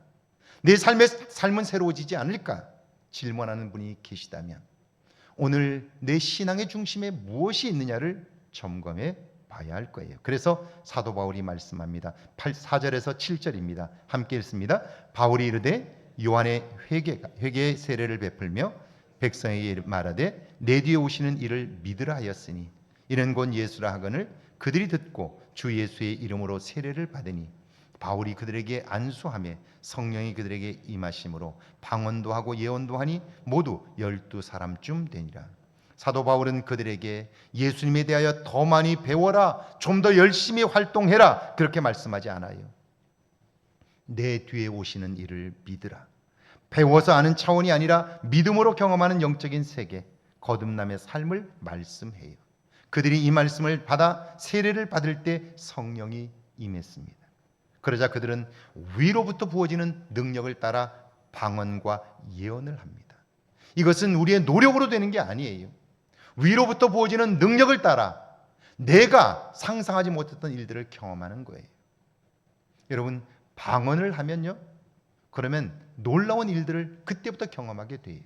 내 삶은 새로워지지 않을까? 질문하는 분이 계시다면 오늘 내 신앙의 중심에 무엇이 있느냐를 점검해 봐야 할 거예요. 그래서 사도 바울이 말씀합니다. 4절에서 7절입니다. 함께 읽습니다. 바울이 이르되 요한의 회개의 세례를 베풀며 백성에게 말하되 내 뒤에 오시는 이를 믿으라 하였으니 이는 곧 예수라 하거늘 그들이 듣고 주 예수의 이름으로 세례를 받으니 바울이 그들에게 안수하며 성령이 그들에게 임하심으로 방언도 하고 예언도 하니 모두 12사람쯤 되니라. 사도 바울은 그들에게 예수님에 대하여 더 많이 배워라, 좀 더 열심히 활동해라 그렇게 말씀하지 않아요. 내 뒤에 오시는 이를 믿으라. 배워서 아는 차원이 아니라 믿음으로 경험하는 영적인 세계, 거듭남의 삶을 말씀해요. 그들이 이 말씀을 받아 세례를 받을 때 성령이 임했습니다. 그러자 그들은 위로부터 부어지는 능력을 따라 방언과 예언을 합니다. 이것은 우리의 노력으로 되는 게 아니에요. 위로부터 부어지는 능력을 따라 내가 상상하지 못했던 일들을 경험하는 거예요. 여러분, 방언을 하면요, 그러면 놀라운 일들을 그때부터 경험하게 돼요.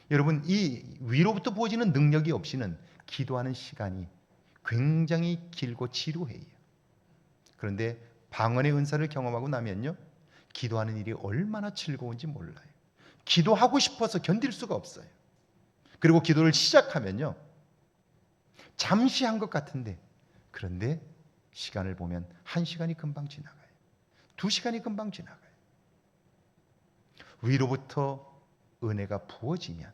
여러분, 이 위로부터 부어지는 능력이 없이는 기도하는 시간이 굉장히 길고 지루해요. 그런데 방언의 은사를 경험하고 나면요, 기도하는 일이 얼마나 즐거운지 몰라요. 기도하고 싶어서 견딜 수가 없어요. 그리고 기도를 시작하면요, 잠시 한 것 같은데, 그런데 시간을 보면 1시간이 금방 지나가요. 2시간이 금방 지나가요. 위로부터 은혜가 부어지면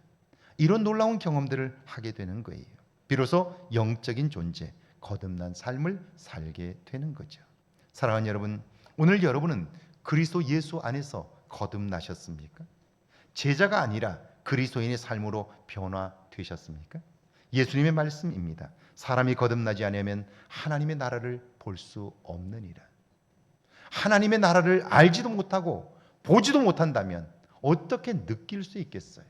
이런 놀라운 경험들을 하게 되는 거예요. 비로소 영적인 존재, 거듭난 삶을 살게 되는 거죠. 사랑하는 여러분, 오늘 여러분은 그리스도 예수 안에서 거듭나셨습니까? 제자가 아니라 그리스도인의 삶으로 변화되셨습니까? 예수님의 말씀입니다. 사람이 거듭나지 않으면 하나님의 나라를 볼 수 없느니라. 하나님의 나라를 알지도 못하고 보지도 못한다면 어떻게 느낄 수 있겠어요?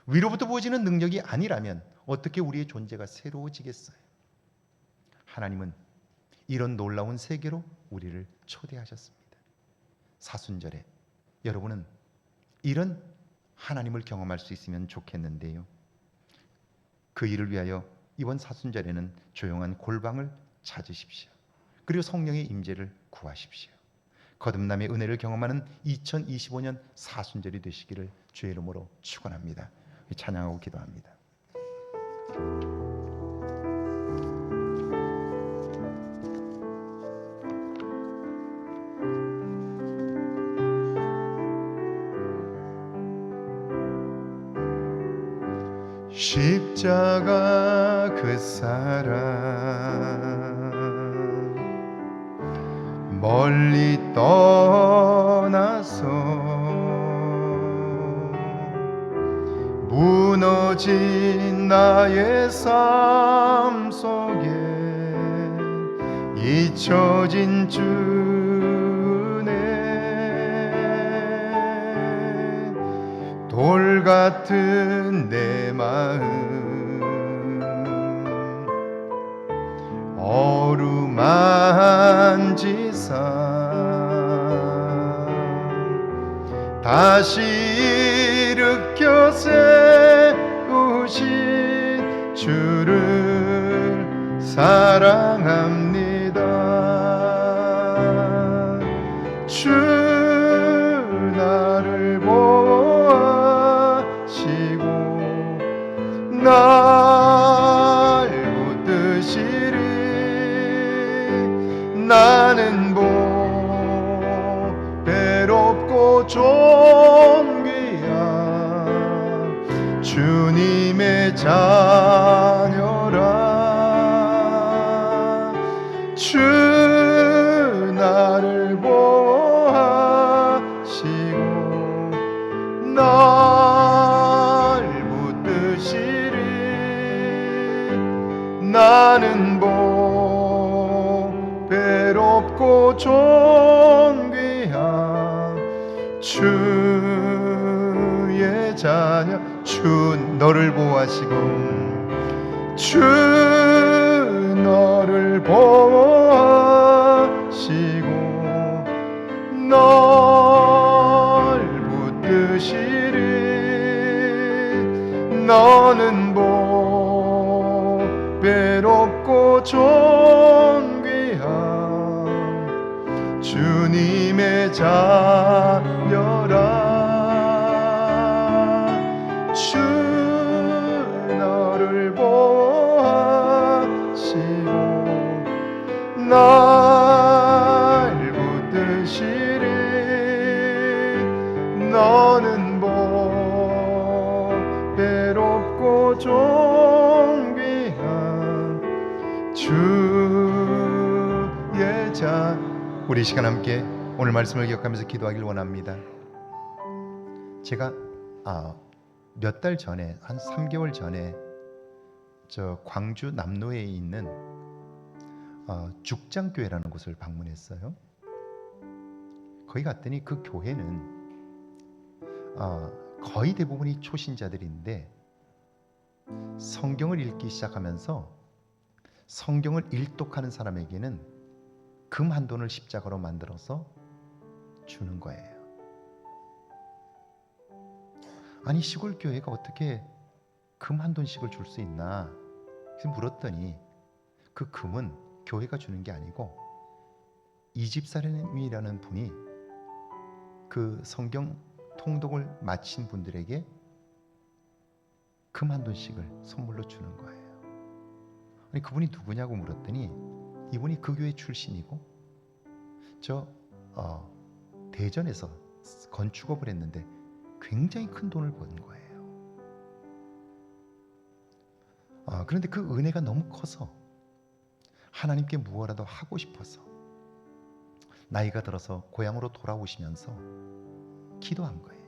위로부터 부어지는 능력이 아니라면 어떻게 우리의 존재가 새로워지겠어요? 하나님은 이런 놀라운 세계로 우리를 초대하셨습니다. 사순절에 여러분은 이런 하나님을 경험할 수 있으면 좋겠는데요, 그 일을 위하여 이번 사순절에는 조용한 골방을 찾으십시오. 그리고 성령의 임재를 구하십시오. 거듭남의 은혜를 경험하는 2025년 사순절이 되시기를 주의 이름으로 축원합니다. 찬양하고 기도합니다. 십자가 그 사랑 멀리 떠나서 무너진 나의 삶 속에 잊혀진 주네 돌 같은 내 마음 어루만지사 다시 일으켜 세우신 주를 사랑합니다. 주 나를 보호하시고 날 붙드시리. 나는 배롭고 존귀한 주님의 자녀라. 주 나를 보호하시고 날 붙드시리. 나는 배롭고 존귀한 주의 자녀. 주 너를 보호하시고 주 너를 보호하시고 널 붙드시리. 너는 배롭고 존귀한 주님의 자녀라. 주 너를 보호하시고 날 붙드시리. 너는 배롭고 존귀한 주의 자. 우리 시간 함께 오늘 말씀을 기억하면서 기도하길 원합니다. 제가 몇 달 전에, 한 3개월 전에 저 광주 남로에 있는 죽장교회라는 곳을 방문했어요. 거기 갔더니 그 교회는 거의 대부분이 초신자들인데 성경을 읽기 시작하면서 성경을 일독하는 사람에게는 금 한 돈을 십자가로 만들어서 주는 거예요. 아니 시골 교회가 어떻게 금 한 돈씩을 줄 수 있나? 그래서 물었더니 그 금은 교회가 주는 게 아니고 이집사님이라는 분이 그 성경 통독을 마친 분들에게 금 한 돈씩을 선물로 주는 거예요. 아니 그분이 누구냐고 물었더니 이분이 그 교회 출신이고 대전에서 건축업을 했는데 굉장히 큰 돈을 번 거예요. 그런데 그 은혜가 너무 커서 하나님께 무엇라도 하고 싶어서 나이가 들어서 고향으로 돌아오시면서 기도한 거예요.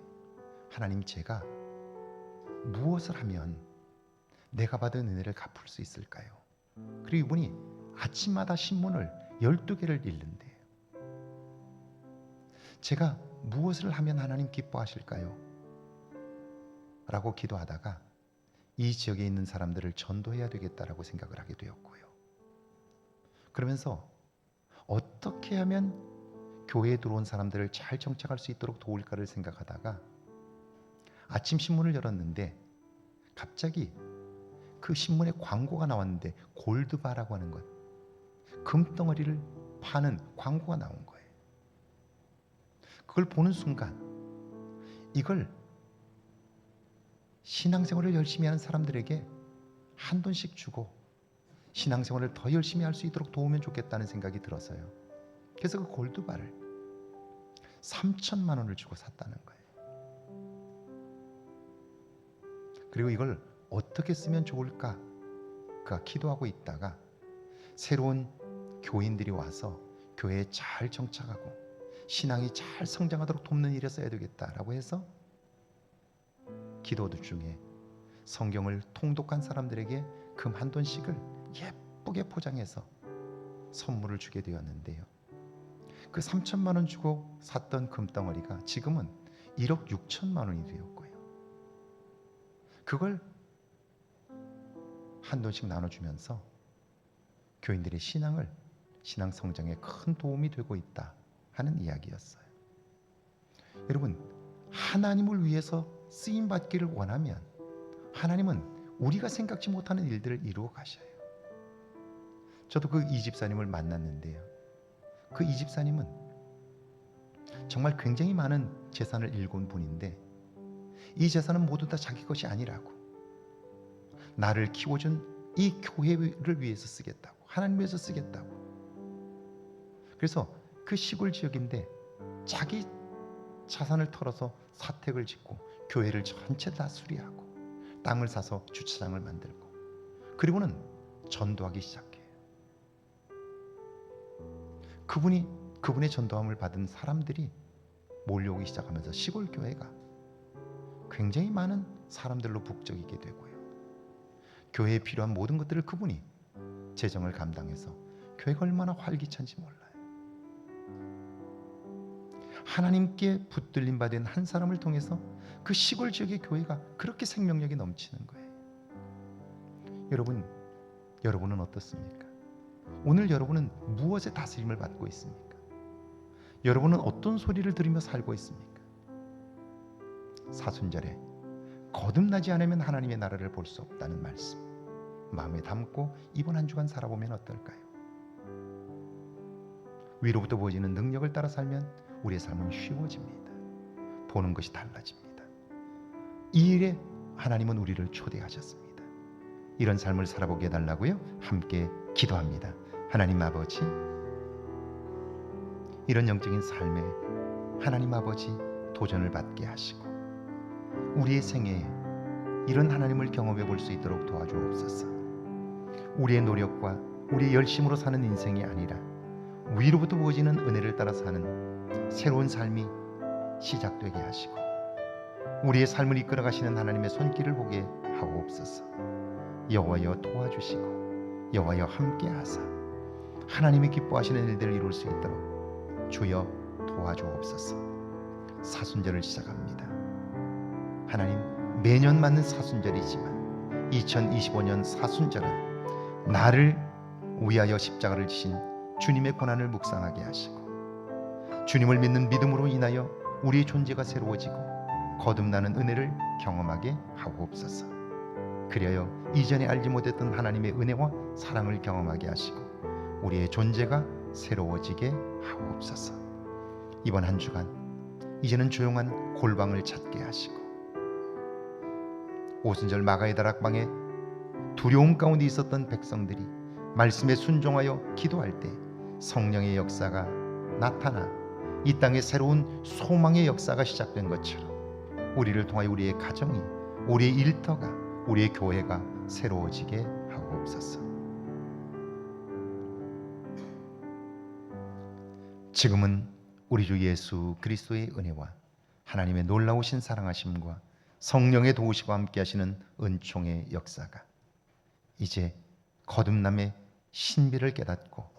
하나님, 제가 무엇을 하면 내가 받은 은혜를 갚을 수 있을까요? 그리고 이분이 아침마다 신문을 12개를 읽는데요. 제가 무엇을 하면 하나님 기뻐하실까요? 라고 기도하다가 이 지역에 있는 사람들을 전도해야 되겠다라고 생각을 하게 되었고요. 그러면서 어떻게 하면 교회에 들어온 사람들을 잘 정착할 수 있도록 도울까를 생각하다가 아침 신문을 열었는데 갑자기 그 신문에 광고가 나왔는데 골드바라고 하는 것, 금덩어리를 파는 광고가 나온 거예요. 그걸 보는 순간 이걸 신앙생활을 열심히 하는 사람들에게 한 돈씩 주고 신앙생활을 더 열심히 할 수 있도록 도우면 좋겠다는 생각이 들어서요. 그래서 그 골드바를 3,000만 원을 주고 샀다는 거예요. 그리고 이걸 어떻게 쓰면 좋을까? 그가 기도하고 있다가 새로운 교인들이 와서 교회에 잘 정착하고 신앙이 잘 성장하도록 돕는 일에 써야 되겠다라고 해서 기도 중에 성경을 통독한 사람들에게 금 한 돈씩을 예쁘게 포장해서 선물을 주게 되었는데요. 그 3,000만 원 주고 샀던 금덩어리가 지금은 1억 6천만 원이 되었고요. 그걸 한 돈씩 나눠주면서 교인들의 신앙 성장에 큰 도움이 되고 있다 하는 이야기였어요. 여러분, 하나님을 위해서 쓰임 받기를 원하면 하나님은 우리가 생각지 못하는 일들을 이루어 가셔요. 저도 그 이 집사님을 만났는데요. 그 이 집사님은 정말 굉장히 많은 재산을 일궈온 분인데 이 재산은 모두 다 자기 것이 아니라고, 나를 키워준 이 교회를 위해서 쓰겠다고, 하나님 위해서 쓰겠다고. 그래서 그 시골 지역인데 자기 자산을 털어서 사택을 짓고 교회를 전체 다 수리하고 땅을 사서 주차장을 만들고 그리고는 전도하기 시작해요. 그분의 전도함을 받은 사람들이 몰려오기 시작하면서 시골 교회가 굉장히 많은 사람들로 북적이게 되고요. 교회에 필요한 모든 것들을 그분이 재정을 감당해서 교회가 얼마나 활기찬지 몰라요. 하나님께 붙들림 받은 한 사람을 통해서 그 시골 지역의 교회가 그렇게 생명력이 넘치는 거예요. 여러분은 어떻습니까? 오늘 여러분은 무엇의 다스림을 받고 있습니까? 여러분은 어떤 소리를 들으며 살고 있습니까? 사순절에 거듭나지 않으면 하나님의 나라를 볼 수 없다는 말씀 마음에 담고 이번 한 주간 살아보면 어떨까요? 위로부터 보여지는 능력을 따라 살면 우리의 삶은 쉬워집니다. 보는 것이 달라집니다. 이 일에 하나님은 우리를 초대하셨습니다. 이런 삶을 살아보게 해달라고요. 함께 기도합니다. 하나님 아버지, 이런 영적인 삶에 하나님 아버지 도전을 받게 하시고 우리의 생애에 이런 하나님을 경험해 볼 수 있도록 도와주옵소서. 우리의 노력과 우리의 열심으로 사는 인생이 아니라 위로부터 부어지는 은혜를 따라 사는 새로운 삶이 시작되게 하시고 우리의 삶을 이끌어 가시는 하나님의 손길을 보게 하옵소서. 여호와여 도와주시고 여호와여 함께하사 하나님이 기뻐하시는 일들을 이룰 수 있도록 주여 도와주옵소서. 사순절을 시작합니다. 하나님, 매년 맞는 사순절이지만 2025년 사순절은 나를 위하여 십자가를 지신 주님의 고난을 묵상하게 하시고 주님을 믿는 믿음으로 인하여 우리의 존재가 새로워지고 거듭나는 은혜를 경험하게 하옵소서. 그리하여 이전에 알지 못했던 하나님의 은혜와 사랑을 경험하게 하시고 우리의 존재가 새로워지게 하옵소서. 이번 한 주간 이제는 조용한 골방을 찾게 하시고 오순절 마가의 다락방에 두려움 가운데 있었던 백성들이 말씀에 순종하여 기도할 때 성령의 역사가 나타나 이 땅에 새로운 소망의 역사가 시작된 것처럼 우리를 통하여 우리의 가정이, 우리의 일터가, 우리의 교회가 새로워지게 하옵소서. 지금은 우리 주 예수 그리스도의 은혜와 하나님의 놀라우신 사랑하심과 성령의 도우시고 함께 하시는 은총의 역사가 이제 거듭남의 신비를 깨닫고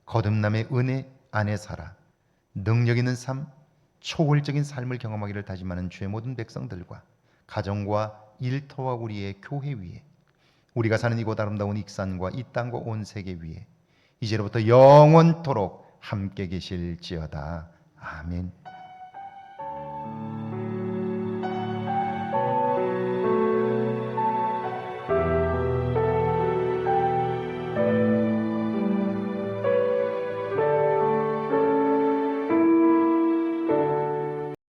거듭남의 은혜 안에 살아 능력 있는 삶, 초월적인 삶을 경험하기를 다짐하는 주의 모든 백성들과 가정과 일터와 우리의 교회 위에 우리가 사는 이곳 아름다운 익산과 이 땅과 온 세계 위에 이제로부터 영원토록 함께 계실지어다. 아멘.